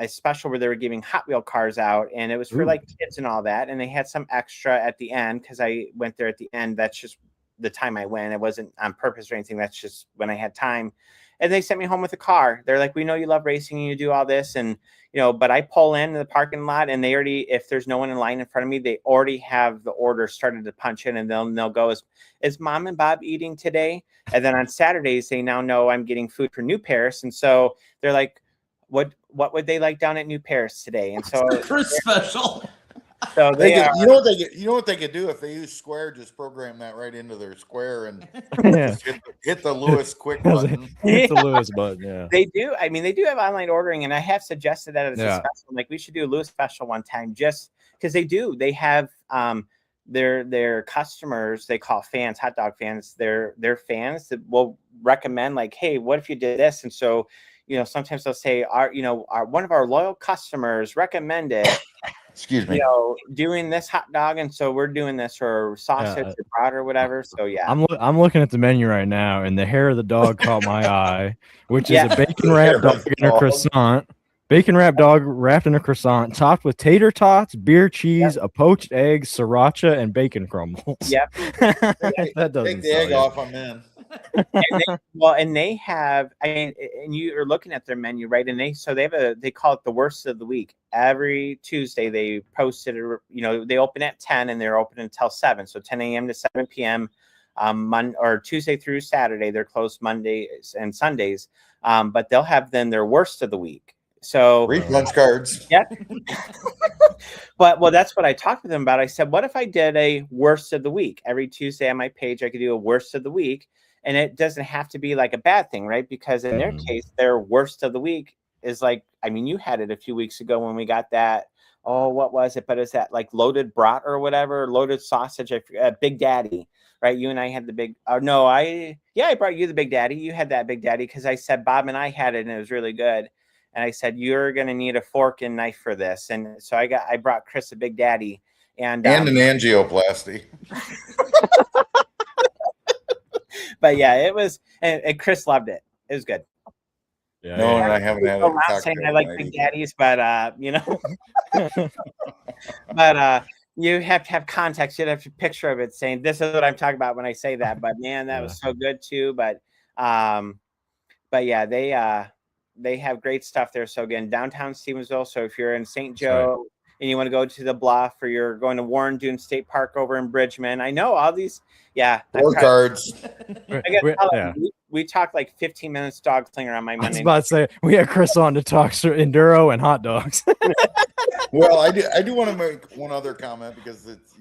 special where they were giving Hot Wheel cars out, and it was for like kids and all that. And they had some extra at the end, because I went there at the end. That's just the time I went. It wasn't on purpose or anything. That's just when I had time. And they sent me home with a car. They're like, we know you love racing and you do all this. And, but I pull in the parking lot, and they already, if there's no one in line in front of me, they already have the order started to punch in, and they'll go, is Mom and Bob eating today? And then on Saturdays, they now know I'm getting food for New Paris. And so they're like, what would they like down at New Paris today? And so for special. So you know what they could do if they use Square, just program that right into their Square and just hit the Lewis quick button. Hit the Lewis button, yeah. They do. They do have online ordering, and I have suggested that as a special. Like we should do a Lewis special one time, just because they do. They have their customers, they call fans, hot dog fans. They're fans that will recommend, like, hey, what if you did this? And so, sometimes they'll say, our one of our loyal customers recommended excuse me, doing this hot dog, and so we're doing this, or sausage or brat or whatever. So yeah, I'm looking at the menu right now, and the hair of the dog caught my eye, which is a bacon wrapped dog in a croissant. Bacon wrapped dog wrapped in a croissant, topped with tater tots, beer cheese, a poached egg, sriracha, and bacon crumbles. Yep. That doesn't take the egg off, I'm in. And they have, and you are looking at their menu, right? And they call it the worst of the week. Every Tuesday they post it, they open at 10 and they're open until 7. So 10 a.m. to 7 p.m. Or Tuesday through Saturday. They're closed Mondays and Sundays. But they'll have then their worst of the week. So punch cards. Yeah. But that's what I talked with them about. I said, what if I did a worst of the week? Every Tuesday on my page, I could do a worst of the week. And it doesn't have to be like a bad thing, right? Because in their case, their worst of the week is like, you had it a few weeks ago when we got that. Oh, what was it? But is that like loaded brat or whatever? Loaded sausage, Big Daddy, right? You and I had the big, I brought you the Big Daddy. You had that Big Daddy because I said Bob and I had it and it was really good. And I said, you're going to need a fork and knife for this. And so I brought Chris a Big Daddy. And an angioplasty. But yeah, it was, and Chris loved it. It was good. Yeah, No, yeah. and I haven't had I'm a not saying I cocktail like tonight Big either. Daddies, but but you have to have context. You'd have to picture of it saying this is what I'm talking about when I say that. But man, that was so good too. But yeah, they have great stuff there. So again, downtown Stevensville. So if you're in St. Joe and you want to go to the Bluff, or you're going to Warren Dunes State Park over in Bridgman, I know all these. Yeah, Or cards. we talked like 15 minutes dog slinger on my Monday. I was about to say we had Chris on to talk Enduro and hot dogs. Well, I do want to make one other comment, because it's,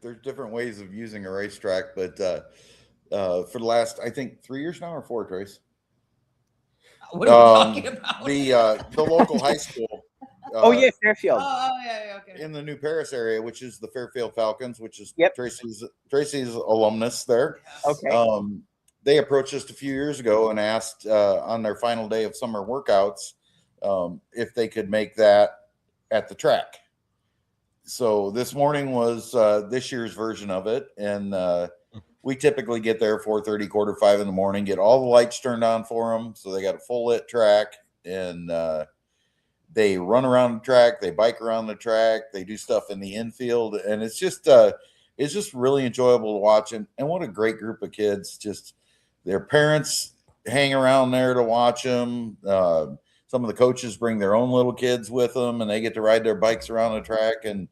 there's different ways of using a racetrack, but for the last, I think 3 years now, or 4, Trace. What are you talking about? The local high school. Fairfield. Okay. In the New Paris area, which is the Fairfield Falcons, which is Yep. Tracy's alumnus there. Okay. They approached us a few years ago and asked on their final day of summer workouts if they could make that at the track. So this morning was this year's version of it, and we typically get there 4:30, 4:45 in the morning, get all the lights turned on for them, so they got a full lit track, and they run around the track, they bike around the track, they do stuff in the infield, and it's just really enjoyable to watch. And what a great group of kids! Just their parents hang around there to watch them. Some of the coaches bring their own little kids with them, and they get to ride their bikes around the track. And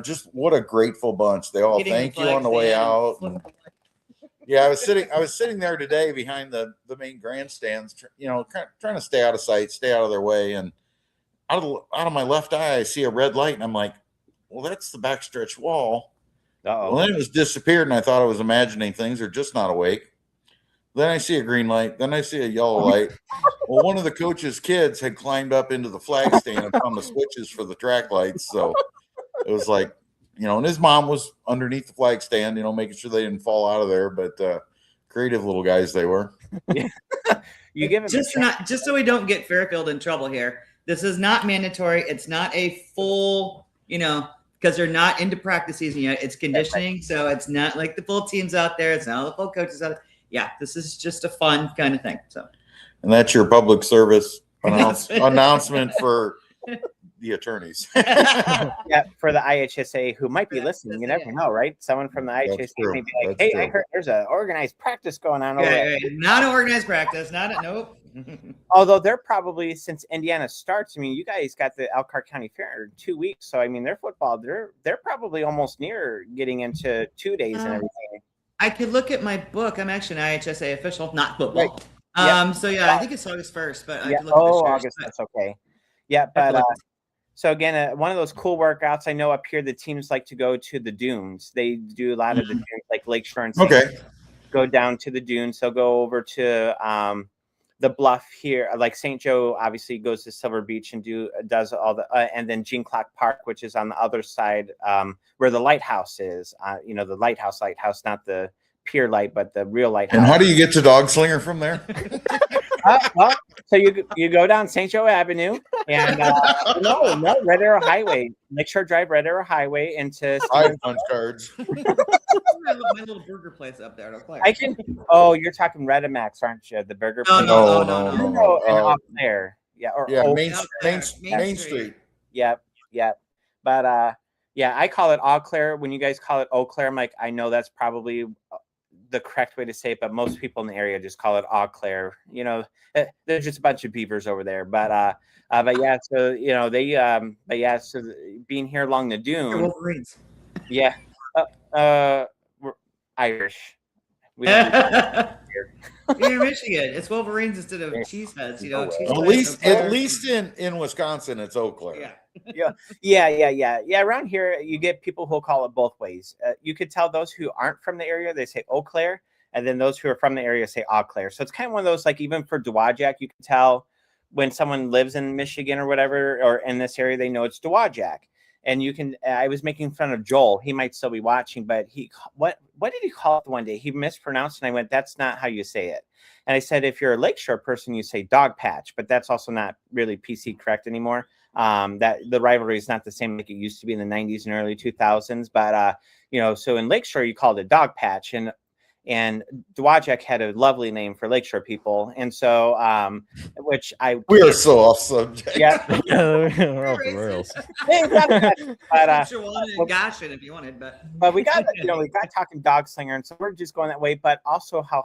just what a grateful bunch! They all thank you on the way out. Yeah, I was sitting there today behind the main grandstands, trying to stay out of sight, stay out of their way, and out of my left eye, I see a red light, and I'm like, well, that's the backstretch wall. Well, then it was disappeared, and I thought I was imagining things or just not awake. Then I see a green light. Then I see a yellow light. Well, one of the coach's kids had climbed up into the flag stand and found the switches for the track lights. So it was like, and his mom was underneath the flag stand, making sure they didn't fall out of there. But creative little guys they were. You give it just so we don't get Fairfield in trouble here. This is not mandatory. It's not a full, because they're not into practice season yet. It's conditioning, so it's not like the full teams out there. It's not all the full coaches out there. Yeah, this is just a fun kind of thing. So, and that's your public service announcement for the attorneys. Yeah, for the IHSA who might be listening. You never know, right? Someone from the IHSA may be like, "Hey, I heard there's an organized practice going on over there." Not an organized practice. Nope. Although they're probably, since Indiana starts, you guys got the Elkhart County Fair in 2 weeks, so their football, they're probably almost near getting into 2 days and everything. I could look at my book. I'm actually an IHSA official, not football. Right. So yeah, I think it's August 1st, but I could look at August. That's okay. Yeah, but so again, one of those cool workouts. I know up here the teams like to go to the dunes. They do a lot of the dunes, like Lakeshore and St. Go down to the dunes. They'll go over to the Bluff here, like St. Joe. Obviously, goes to Silver Beach and does all the, and then Gene Clock Park, which is on the other side, where the lighthouse is. The lighthouse, not the pier light, but the real lighthouse. And how do you get to Dog Slinger from there? Well, so you go down St. Joe Avenue and no Red Arrow Highway, Lakeshore Drive, Red Arrow Highway into punch cards. my little burger place up there. I can. Oh, you're talking Redemax, aren't you? The burger place. No. And up there, Main Street. Yep. But I call it Eau Claire. When you guys call it Eau Claire, I'm like, I know that's probably the correct way to say it, but most people in the area just call it Eau Claire. There's just a bunch of beavers over there, but yeah, so so being here along the dune, Wolverines. Yeah, we're Irish. We don't You're in Michigan. It's Wolverines instead of Cheeseheads. At least in Wisconsin, it's Eau Claire. Yeah. Around here, you get people who'll call it both ways. You could tell those who aren't from the area, they say Eau Claire, and then those who are from the area say Eau Claire. So it's kind of one of those, like even for Dowagiac, you can tell when someone lives in Michigan or whatever, or in this area, they know it's Dowagiac. And you can, I was making fun of Joel. He might still be watching, but what did he call it one day? He mispronounced, and I went, that's not how you say it. And I said, if you're a Lakeshore person, you say Dog Patch, but that's also not really PC correct anymore. That the rivalry is not the same like it used to be in the 90s and early 2000s. But, so in Lakeshore, you called it Dog Patch. And and Dowagiac had a lovely name for Lakeshore people, and so which we are so off subject. Yeah, we're off the rails. but Goshen if you wanted, but we got we got talking dog slinger, and so we're just going that way. But also how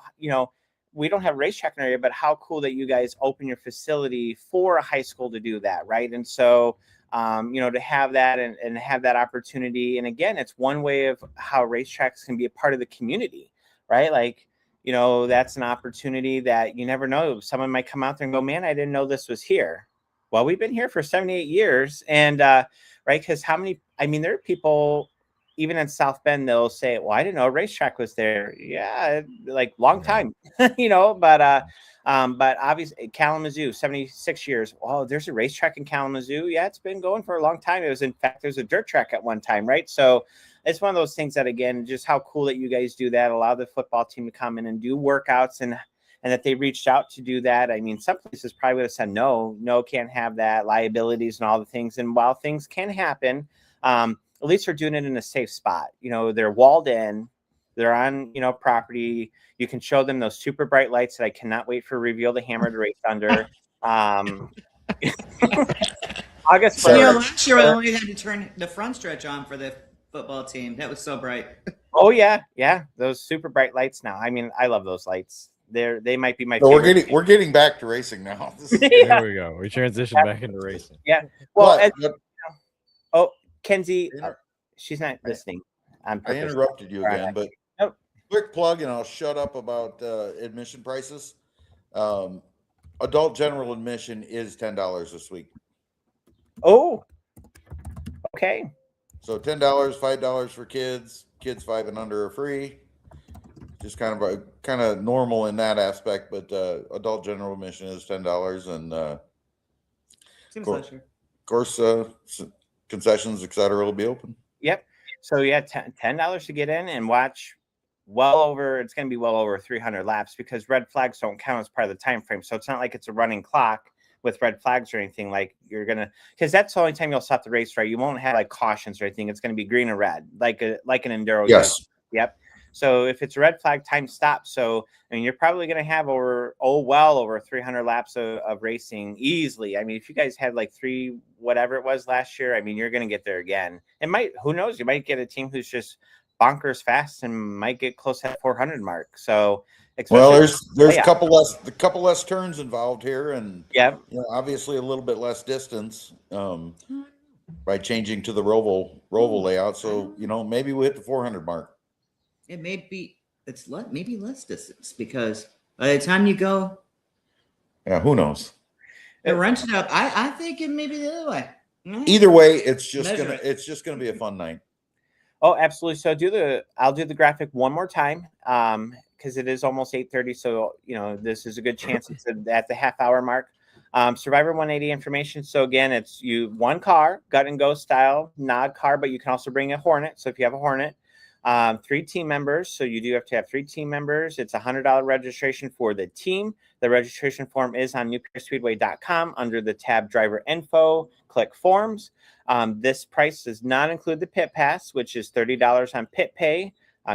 we don't have a racetrack in our area, but how cool that you guys open your facility for a high school to do that, right? And so to have that and have that opportunity, and again, it's one way of how racetracks can be a part of the community, right? Like, that's an opportunity that you never know. Someone might come out there and go, man, I didn't know this was here. Well, we've been here for 78 years. And, right. Because there are people, even in South Bend, they'll say, well, I didn't know a racetrack was there. Yeah. Like long time, but obviously Kalamazoo, 76 years. Oh, there's a racetrack in Kalamazoo. Yeah. It's been going for a long time. In fact, there's a dirt track at one time. Right. So it's one of those things that, again, just how cool that you guys do that, allow the football team to come in and do workouts, and that they reached out to do that. I mean, some places probably would have said, no, can't have that, liabilities and all the things. And while things can happen, at least they're doing it in a safe spot. They're walled in, they're on, property. You can show them those super bright lights that I cannot wait for Reveal the Hammer to race under. August 1st. Last year we only had to turn the front stretch on for the football team. That was so bright. Oh yeah, those super bright lights now. I mean, I love those lights. They might be my favorite. We're getting back to racing now. There we go. We transitioned back into racing. Yeah. Well, Kenzie, she's not listening. I interrupted you again, but quick plug, and I'll shut up about admission prices. Adult general admission is $10 this week. Oh, okay. So $10, $5 for kids. Kids 5 and under are free. Just kind of normal in that aspect, but adult general admission is $10, and of course, concessions, etc., will be open. Yep. So yeah, $10 to get in and watch. It's going to be well over 300 laps, because red flags don't count as part of the time frame. So it's not like it's a running clock with red flags or anything. Like because that's the only time you'll stop the race, right? You won't have like cautions or anything. It's going to be green or red, like an Enduro. Yes. Does. Yep. So if it's a red flag, time stops. So you're probably going to have well over 300 laps of racing easily. I mean, if you guys had like 3, whatever it was last year, I mean, you're going to get there again. Who knows? You might get a team who's just bonkers fast and might get close to that 400 mark. So, there's a couple less turns involved here, and obviously a little bit less distance by changing to the Roval layout. So maybe we hit the 400 mark. It may be maybe less distance, because by the time you go, who knows? It wrench it up. I think it may be the other way. Either way, it's just gonna be a fun night. Oh, absolutely. So I'll do the graphic one more time, because it is almost 8:30. So this is a good chance it's at the half-hour mark. Survivor 180 information. So again, it's one car, gut and go style, nod car, but you can also bring a Hornet. So if you have a Hornet. 3 team members. So you do have to have 3 team members. It's $100 registration for the team. The registration form is on newpierspeedway.com under the tab driver info. Click forms. This price does not include the pit pass, which is $30 on pit pay.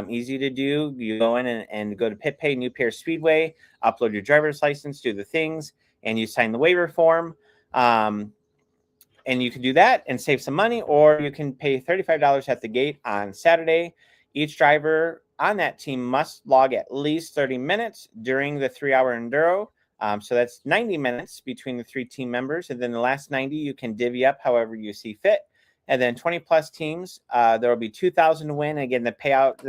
Easy to do. You go in and go to pit pay, New Pierce Speedway, upload your driver's license, do the things, and you sign the waiver form. And you can do that and save some money, or you can pay $35 at the gate on Saturday. Each driver on that team must log at least 30 minutes during the 3-hour Enduro. So that's 90 minutes between the 3 team members. And then the last 90, you can divvy up however you see fit. And then 20 plus teams, there will be $2,000 to win. Again, the payout,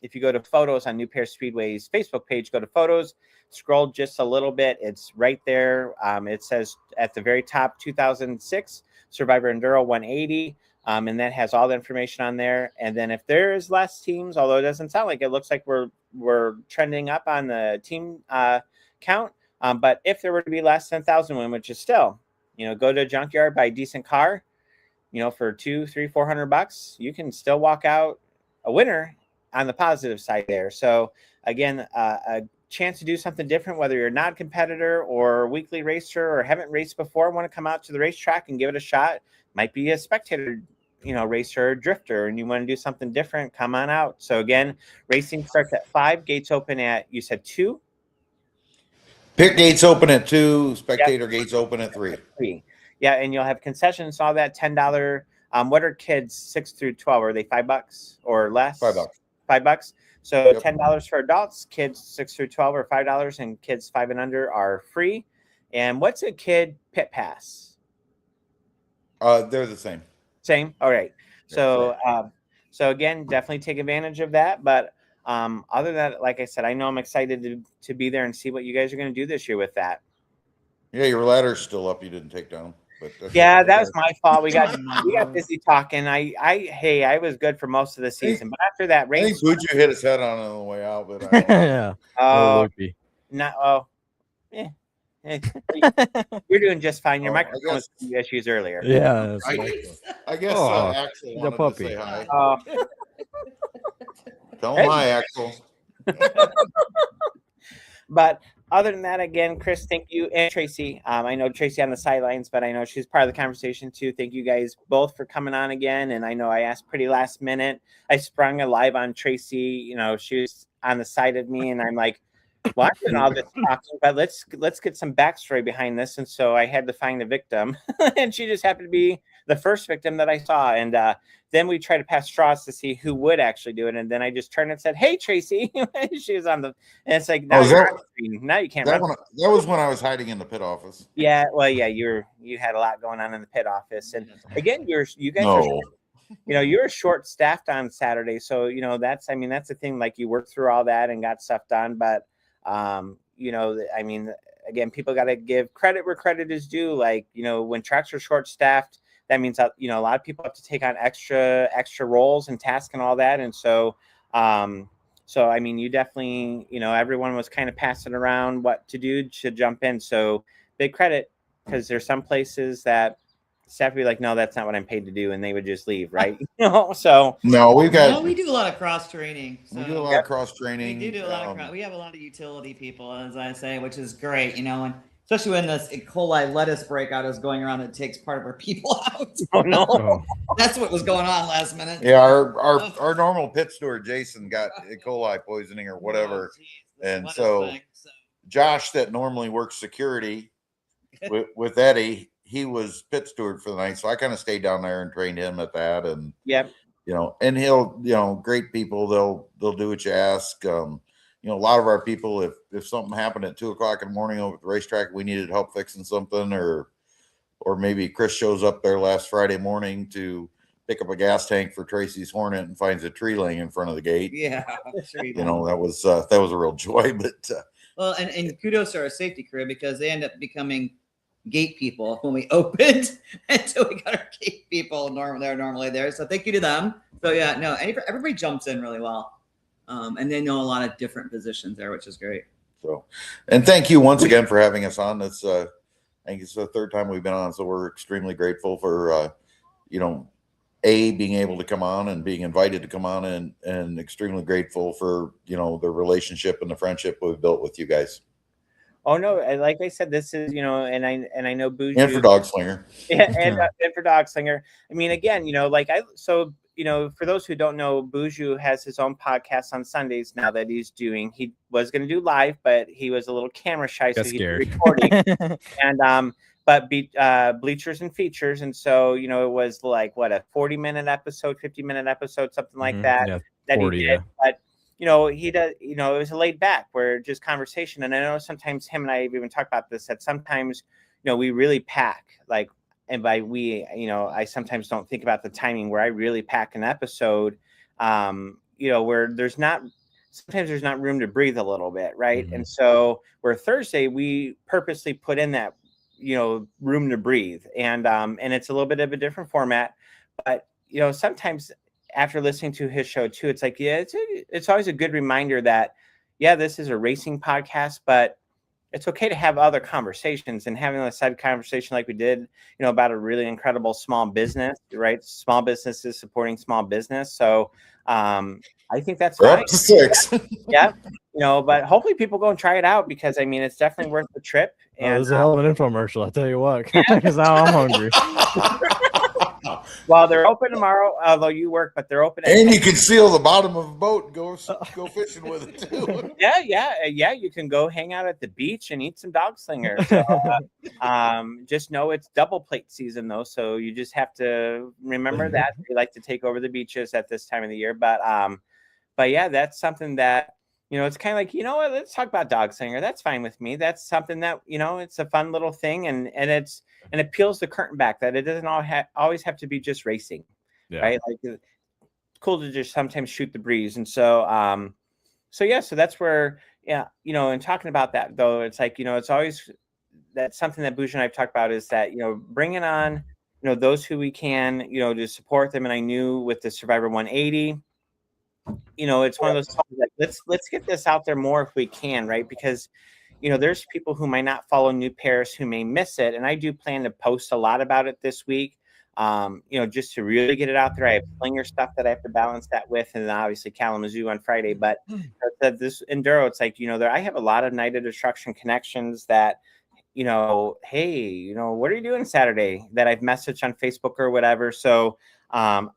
if you go to photos on New Pierce Speedway's Facebook page, go to photos, scroll just a little bit. It's right there. It says at the very top, 2006 Survivor Enduro 180. And that has all the information on there. And then if there is less teams, although it doesn't sound like it, looks like we're trending up on the team count. But if there were to be less than 1,000 win, which is still, go to a junkyard, buy a decent car, for $200, $300, $400, you can still walk out a winner on the positive side there. So again, a chance to do something different, whether you're a non-competitor or weekly racer or haven't raced before, want to come out to the racetrack and give it a shot. Might be a spectator racer or drifter and you want to do something different, come on out. So again, racing starts at 5, gates open at, you said 2? Pit gates open at 2, spectator gates open at 3. 3. Yeah, and you'll have concessions, all that $10. What are kids 6 through 12? Are they $5 or less? $5. $5. So $10 for adults, kids 6 through 12 are $5, and kids 5 and under are free. And what's a kid pit pass? They're the same. Same. All right. So so again, definitely take advantage of that. But other than that, like I said, I know I'm excited to be there and see what you guys are going to do this year with that. Yeah, your ladder's still up. You didn't take down. But yeah, that was my fault. We got busy talking. I was good for most of the season, but after that race, I think Buju hit his head on the way out. But yeah, you're doing just fine. Your microphone was issues earlier. Yeah, I guess Axel wanted to say hi. Tell him hi, Axel. But other than that, again, Chris, thank you. And Tracy, I know Tracy on the sidelines, but I know she's part of the conversation too. Thank you guys both for coming on again. And I know I asked pretty last minute. I sprung a live on Tracy. She was on the side of me, and I'm like, watching all this talking, but let's get some backstory behind this. And so I had to find the victim, and she just happened to be the first victim that I saw. And then we tried to pass straws to see who would actually do it. And then I just turned and said, "Hey, Tracy." She was on the, and it's like, now you can't that run. That was when I was hiding in the pit office. Yeah, well, yeah, you had a lot going on in the pit office, and again, you guys you're short staffed on Saturday, so that's the thing. Like, you worked through all that and got stuff done, but again, people got to give credit where credit is due. Like, when tracks are short staffed, that means that, a lot of people have to take on extra roles and tasks and all that. And so, you definitely, everyone was kind of passing around what to do to jump in. So big credit, because there's some places that staff would be like, no, that's not what I'm paid to do. And they would just leave. Right. So no, we do a lot of cross training. So we do a lot of cross training. We do a lot of we have a lot of utility people, as I say, which is great, and especially when this E. coli lettuce breakout is going around, it takes part of our people out. Oh no. That's what was going on last minute. Yeah, our normal pit steward Jason got E. coli poisoning or whatever. And so Josh, that normally works security with Eddie, he was pit steward for the night, so I kind of stayed down there and trained him at that. And and he'll, great people, they'll do what you ask. A lot of our people, if something happened at 2:00 in the morning over at the racetrack, we needed help fixing something, or maybe Chris shows up there last Friday morning to pick up a gas tank for Tracy's Hornet and finds a tree laying in front of the gate. Yeah, that was a real joy. But well, and kudos to our safety crew, because they end up becoming gate people when we opened until we got our gate people normally there. So thank you to them. So yeah, no, everybody jumps in really well. And they know a lot of different positions there, which is great. So, and thank you once again for having us on. It's I think it's the third time we've been on, so we're extremely grateful for being able to come on and being invited to come on, and extremely grateful for the relationship and the friendship we've built with you guys. Oh no, like I said, this is and I know Buju, and for Dog Slinger. Yeah, and for Dog Slinger. I mean, again, for those who don't know, Buju has his own podcast on Sundays now that he's doing. He was going to do live, but he was a little camera shy, so he's recording. And Bleachers and Features, and so it was like a 40-minute episode, 50-minute episode, something like that. Yeah, that 40, he did. But he does. It was a laid back, where just conversation. And I know sometimes him and I have even talked about this, that sometimes we really pack, like. And by we, I sometimes don't think about the timing, where I really pack an episode, where there's not room to breathe a little bit, right? Mm-hmm. And so where Thursday we purposely put in that, room to breathe, and it's a little bit of a different format, but sometimes after listening to his show too, it's like, it's always a good reminder that this is a racing podcast, but it's okay to have other conversations, and having a side conversation like we did, about a really incredible small business, right? Small businesses supporting small business. So I think that's fine. Up to 6. Yeah. But hopefully people go and try it out, because it's definitely worth the trip. And it was a hell of an infomercial, I'll tell you what, because now I'm hungry. Well, they're open tomorrow, although you work, but they're open. And you can seal the bottom of a boat and go fishing with it too. Yeah. You can go hang out at the beach and eat some dog slinger. So, just know it's double plate season though, so you just have to remember that they like to take over the beaches at this time of the year. But yeah, that's something that, it's kind of like, what, let's talk about dog slinger. That's fine with me. That's something that, it's a fun little thing, and it peels the curtain back that it doesn't always have to be just racing, right? Like, it's cool to just sometimes shoot the breeze. And so, so that's where, and talking about that though, it's like, it's always, that's something that Bouge and I've talked about, is that, bringing on, those who we can, to support them. And I knew with the Survivor 180, it's one of those things that let's get this out there more if we can, right? Because, there's people who might not follow New Paris who may miss it. And I do plan to post a lot about it this week, just to really get it out there. I have slinger stuff that I have to balance that with, and then obviously Kalamazoo on Friday. But this Enduro, it's like, I have a lot of Night of Destruction connections that, hey, what are you doing Saturday, that I've messaged on Facebook or whatever. So, I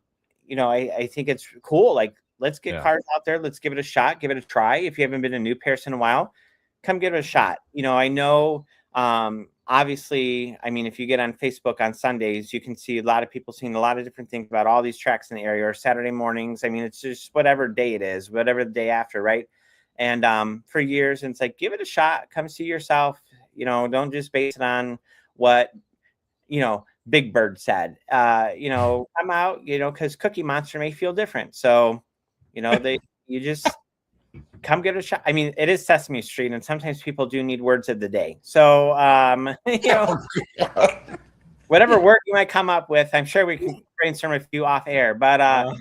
think it's cool. Like, let's get cars out there. Let's give it a shot. Give it a try. If you haven't been to New Paris in a while, come give it a shot. I know, obviously, I mean, if you get on Facebook on Sundays, you can see a lot of people seeing a lot of different things about all these tracks in the area, or Saturday mornings. I mean, it's just whatever day it is, whatever the day after, right? And for years, and it's like, give it a shot. Come see yourself. Don't just base it on what, Big Bird said. Come out, because Cookie Monster may feel different. So, you just come get a shot. I mean, it is Sesame Street, and sometimes people do need words of the day. So, whatever word you might come up with, I'm sure we can brainstorm a few off air. But a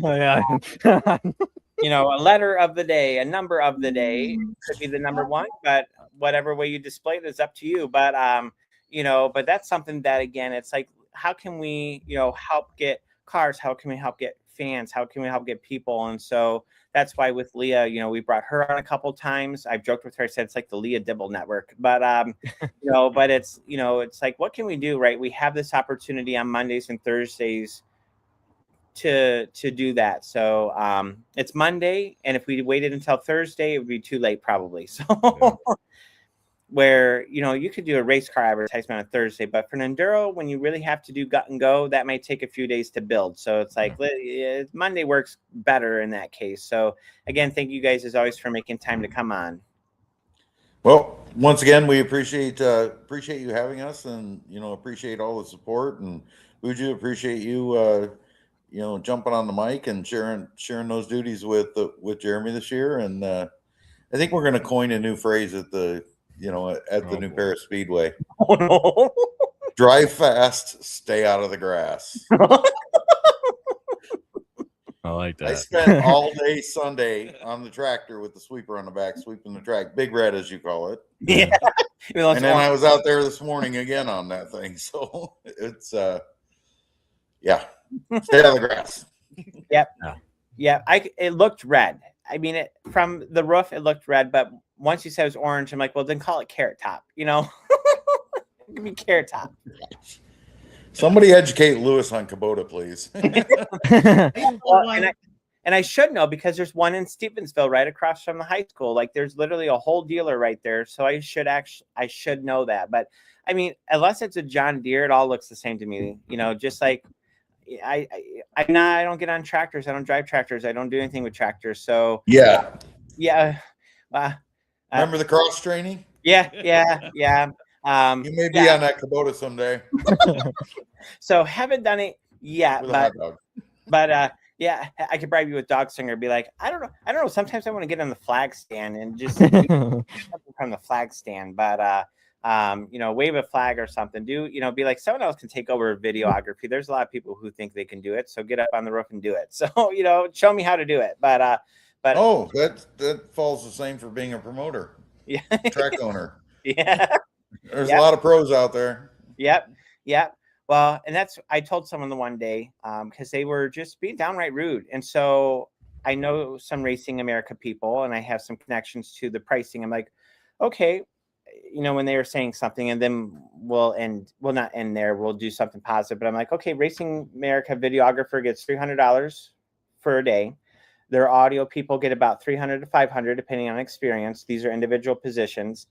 letter of the day, a number of the day could be the number one, but whatever way you display it is up to you. But but that's something that, again, it's like, how can we, help get cars? How can we help get fans? How can we help get people? And so that's why with Leah, we brought her on a couple times. I've joked with her. I said it's like the Leah Dibble Network, but but it's it's like, what can we do, right? We have this opportunity on Mondays and Thursdays to do that. So it's Monday, and if we waited until Thursday, it would be too late probably. So where you could do a race car advertisement on Thursday, but for an Enduro, when you really have to do gut and go, that might take a few days to build. So it's like Monday works better in that case. So again, thank you guys as always for making time to come on. Well, once again, we appreciate you having us, and appreciate all the support, and Bouge, appreciate you jumping on the mic and sharing those duties with Jeremy this year. And I think we're going to coin a new phrase at the New Paris Speedway. Oh no! Drive fast, stay out of the grass. I like that. I spent all day Sunday on the tractor with the sweeper on the back, sweeping the track, Big Red as you call it. Yeah. And then I was out there this morning again on that thing. So it's stay out of the grass. Yep. Yeah. It looked red. I mean, from the roof, it looked red, but once you said it was orange, I'm like, well, then call it Carrot Top, Give me Carrot Top. Somebody educate Lewis on Kubota, please. Well, and I should know, because there's one in Stevensville right across from the high school. Like, there's literally a whole dealer right there. So I should know that. But I mean, unless it's a John Deere, it all looks the same to me. Just like I don't get on tractors. I don't drive tractors. I don't do anything with tractors. So yeah. Remember the cross training? Yeah. You may be on that Kubota someday. So haven't done it yet, but I could bribe you with dog singer. Be like, I don't know. Sometimes I want to get on the flag stand and just from the flag stand, but wave a flag or something. Be like, someone else can take over videography. There's a lot of people who think they can do it, so get up on the roof and do it. So show me how to do it. But that falls the same for being a promoter. Yeah, track owner. Yeah, there's a lot of pros out there. Yep. Well, and I told someone the one day, because they were just being downright rude, and so I know some Racing America people, and I have some connections to the pricing. I'm like, okay, when they were saying something, and then we'll not end there. We'll do something positive. But I'm like, okay, Racing America videographer gets $300 for a day. Their audio people get about $300 to $500, depending on experience. These are individual positions.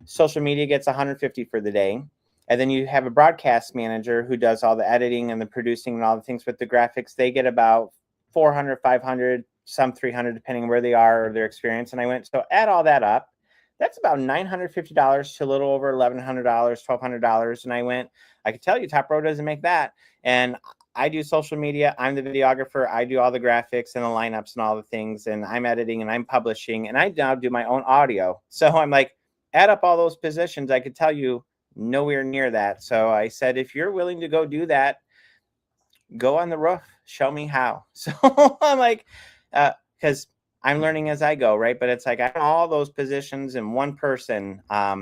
Social media gets $150 for the day. And then you have a broadcast manager who does all the editing and the producing and all the things with the graphics. They get about $400, $500, some $300, depending on where they are or their experience. And I went, so add all that up. That's about $950 to a little over $1,100, $1,200. And I went, I could tell you Top Row doesn't make that. And I do social media. I'm the videographer. I do all the graphics and the lineups and all the things. And I'm editing and I'm publishing. And I now do my own audio. So I'm like, add up all those positions. I could tell you nowhere near that. So I said, if you're willing to go do that, go on the roof. Show me how. So I'm like, because I'm learning as I go, right? But it's like I have all those positions in one person.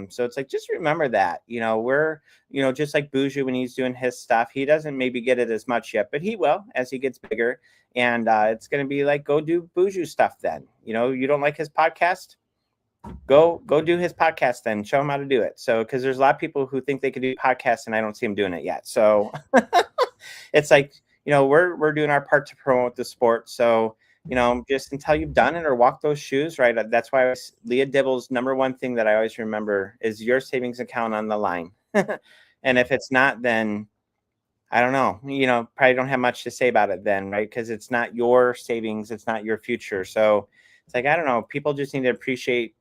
So it's like, just remember that, we're, just like Boujou when he's doing his stuff, he doesn't maybe get it as much yet, but he will as he gets bigger. And it's going to be like, go do Boujou stuff then. You don't like his podcast? Go do his podcast then. Show him how to do it. So, because there's a lot of people who think they could do podcasts and I don't see them doing it yet. So it's like, we're doing our part to promote the sport. So, just until you've done it or walked those shoes, right? That's why Leah Dibble's number one thing that I always remember is your savings account on the line. And if it's not, then I don't know, probably don't have much to say about it then, right? Because it's not your savings. It's not your future. So it's like, I don't know, people just need to appreciate,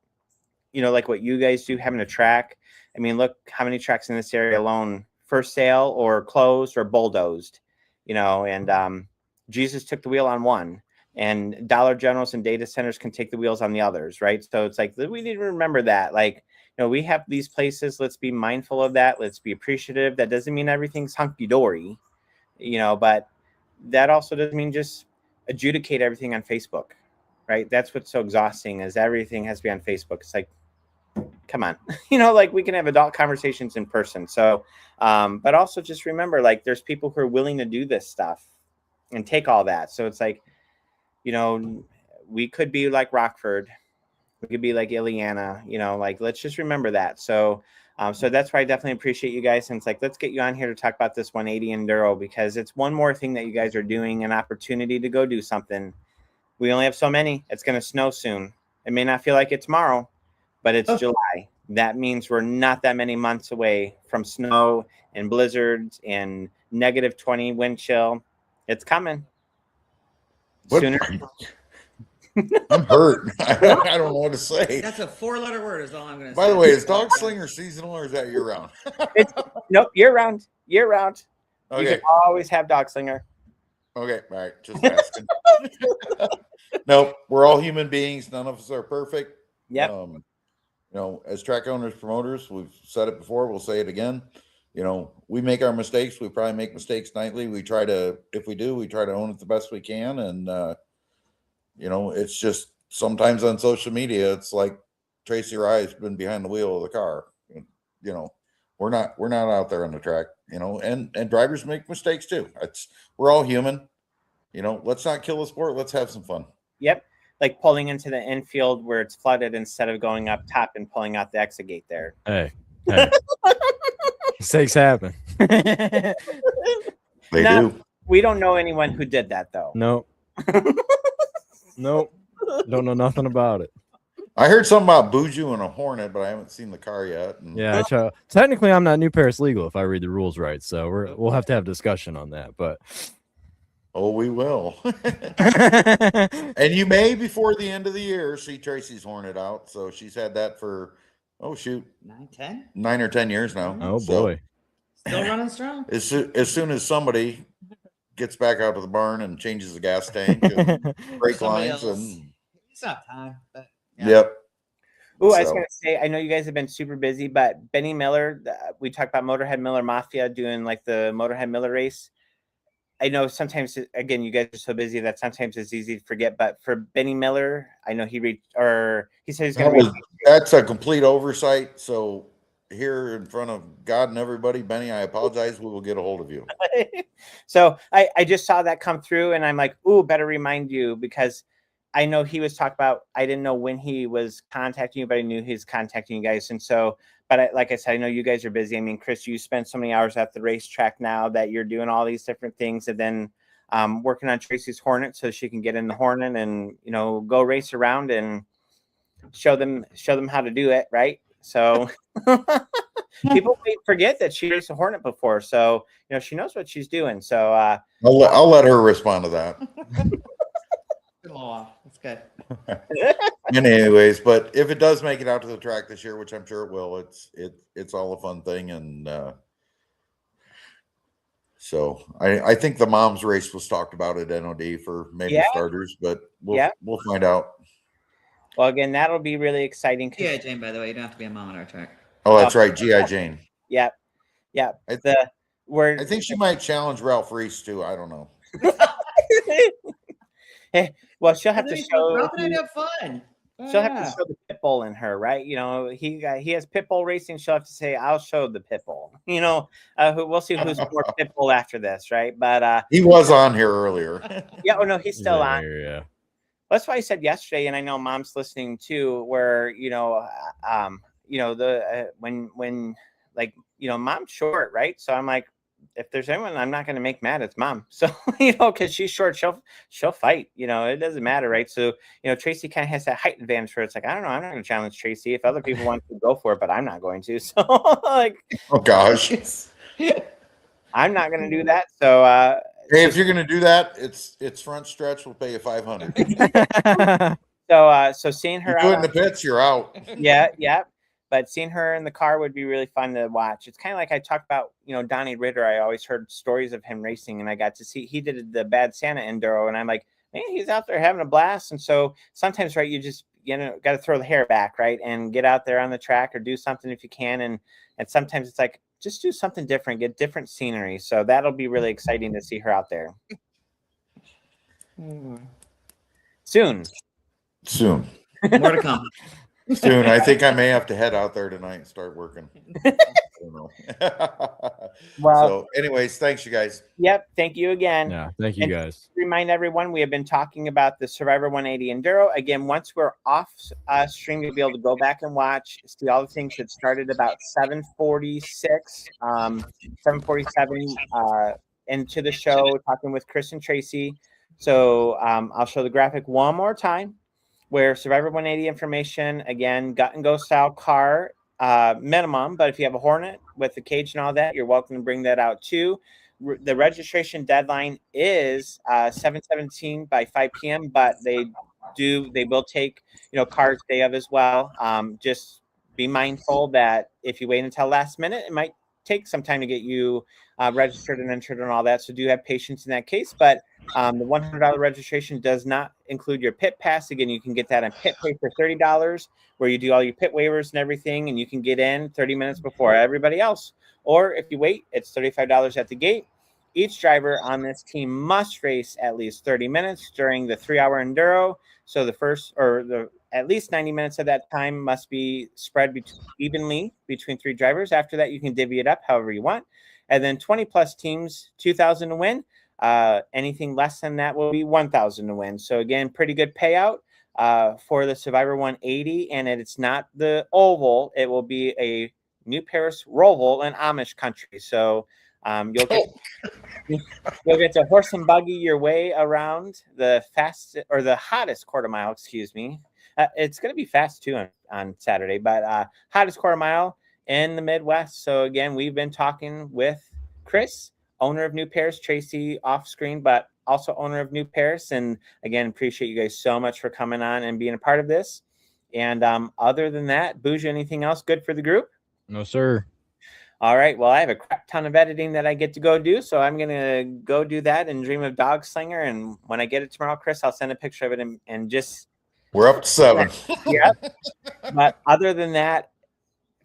like what you guys do, having a track. I mean, look how many tracks in this area alone for sale or closed or bulldozed, and Jesus took the wheel on one. And Dollar Generals and data centers can take the wheels on the others, right? So it's like, we need to remember that. Like, we have these places. Let's be mindful of that. Let's be appreciative. That doesn't mean everything's hunky-dory, but that also doesn't mean just adjudicate everything on Facebook, right? That's what's so exhausting is everything has to be on Facebook. It's like, come on, like we can have adult conversations in person. So, but also just remember, like, there's people who are willing to do this stuff and take all that. So it's like, we could be like Rockford, we could be like Ileana, like, let's just remember that. So, so that's why I definitely appreciate you guys. And it's like, let's get you on here to talk about this 180 Enduro, because it's one more thing that you guys are doing, an opportunity to go do something. We only have so many. It's going to snow soon. It may not feel like it tomorrow, but it's July. That means we're not that many months away from snow and blizzards and -20 wind chill. It's coming. Sooner. I'm hurt. I don't know what to say. That's a 4-letter word is all I'm going to say. By the way, is Dog Slinger seasonal or is that year round? Nope, year round. Year round. Okay. You can always have Dog Slinger. Okay, all right. Just asking. Nope, we're all human beings. None of us are perfect. Yep. As track owners, promoters, we've said it before, we'll say it again. We make our mistakes. We probably make mistakes nightly. If we do, we try to own it the best we can. And, it's just sometimes on social media, it's like Tracy Rye's been behind the wheel of the car. We're not out there on the track, and drivers make mistakes too. We're all human, let's not kill the sport. Let's have some fun. Yep. Like pulling into the infield where it's flooded instead of going up top and pulling out the exit gate there. Hey. Mistakes happen. They do. We don't know anyone who did that though. No. Nope. Don't know nothing about it. I heard something about Boujou and a Hornet, but I haven't seen the car yet. Yeah, technically I'm not New Paris legal if I read the rules right, so we'll have to have discussion on that. But we will. And you may, before the end of the year, see Tracy's Hornet out. So she's had that for 9 or 10 years now. Oh boy, still running strong. As soon as somebody gets back out to the barn and changes the gas tank and brake lines and it's not time. But yeah. Yep. Oh, I was going to say, I know you guys have been super busy, but Benny Miller, we talked about Motorhead Miller Mafia doing like the Motorhead Miller race. I know sometimes, again, you guys are so busy that sometimes it's easy to forget, but for Benny Miller, I know he said he's going to that's a complete oversight. So here in front of God and everybody, Benny, I apologize. We will get a hold of you. So I just saw that come through and I'm like, ooh, better remind you, because I know he was talking about, I didn't know when he was contacting you, but I knew he was contacting you guys. And so but like I said, I know you guys are busy. I mean, Chris, you spend so many hours at the racetrack now that you're doing all these different things, and then working on Tracy's Hornet so she can get in the Hornet and, you know, go race around and show them how to do it, right? So people forget that she raced a Hornet before, so you know she knows what she's doing. So I'll let her respond to that. That's good. Anyways, but if it does make it out to the track this year, which I'm sure it will, it's all a fun thing, and so I think the mom's race was talked about at NOD for maybe starters, but we'll find out. Well, again, that'll be really exciting. GI Jane, by the way, you don't have to be a mom on our track. Oh, that's right, GI Jane. Yep. I think she might challenge Ralph Reese too. I don't know. Well, she'll have to show. Ralph and I have fun. She'll have to show the pit bull in her, right? You know, he has pit bull racing. She'll have to say, "I'll show the pit bull." You know, we'll see who's more pit bull after this, right? But he was on here earlier. Yeah. Oh no, he's still on. Here, yeah. That's why I said yesterday, and I know Mom's listening too. Where when like Mom's short, right? So I'm like, if there's anyone I'm not going to make mad, it's Mom. So because she's short, she'll fight. It doesn't matter, right? So Tracy kind of has that height advantage where it's like, I don't know, I'm not going to challenge Tracy. If other people want to go for it, but I'm not going to. So like, oh gosh, I'm not going to do that. So hey, if you're going to do that, it's front stretch. We'll pay you $500. So seeing her out in the pits, you're out. Yeah. But seeing her in the car would be really fun to watch. It's kind of like I talked about, Donnie Ritter. I always heard stories of him racing, and I got to see he did the Bad Santa Enduro, and I'm like, man, he's out there having a blast. And so sometimes, right, you just got to throw the hair back, right, and get out there on the track or do something if you can. And sometimes it's like just do something different, get different scenery. So that'll be really exciting to see her out there soon. More to come. Soon. I think I may have to head out there tonight and start working. I don't know. Well, so anyways, thanks you guys. Yep. Thank you again. Yeah. Thank you guys. Remind everyone, we have been talking about the Survivor 180 Enduro. Again, once we're off stream, you'll be able to go back and watch, see all the things that started about 7:46, 7:47 into the show, talking with Chris and Tracy. So I'll show the graphic one more time, where Survivor 180 information, again, gut and go style car minimum, but if you have a Hornet with the cage and all that, you're welcome to bring that out too. The registration deadline is 7/17 by 5 p.m., but they will take cars day of as well. Just be mindful that if you wait until last minute, it might take some time to get you registered and entered and all that. So do have patience in that case. But the $100 registration does not include your pit pass. Again, you can get that on Pit Pay for $30, where you do all your pit waivers and everything, and you can get in 30 minutes before everybody else. Or if you wait, it's $35 at the gate. Each driver on this team must race at least 30 minutes during the 3-hour Enduro. So at least 90 minutes of that time must be spread evenly between 3 drivers. After that, you can divvy it up however you want. And then 20 plus teams, 2,000 to win. Anything less than that will be 1,000 to win. So again, pretty good payout for the Survivor 180. And it's not the oval; it will be a New Paris Roval in Amish country. So you'll get to horse and buggy your way around the hottest quarter mile. Excuse me. It's going to be fast too on Saturday, but hottest quarter mile in the Midwest. So again, we've been talking with Chris, owner of New Paris, Tracy off screen, but also owner of New Paris. And again, appreciate you guys so much for coming on and being a part of this. And other than that, Bougie, anything else good for the group? No, sir. All right. Well, I have a crap ton of editing that I get to go do. So I'm going to go do that and dream of Dog Slinger. And when I get it tomorrow, Chris, I'll send a picture of it and just. We're up to 7. Yeah. But other than that,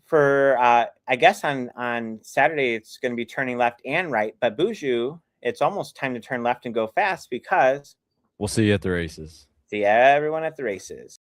for I guess on Saturday it's going to be turning left and right, but Boujou, it's almost time to turn left and go fast because we'll see you at the races. See everyone at the races.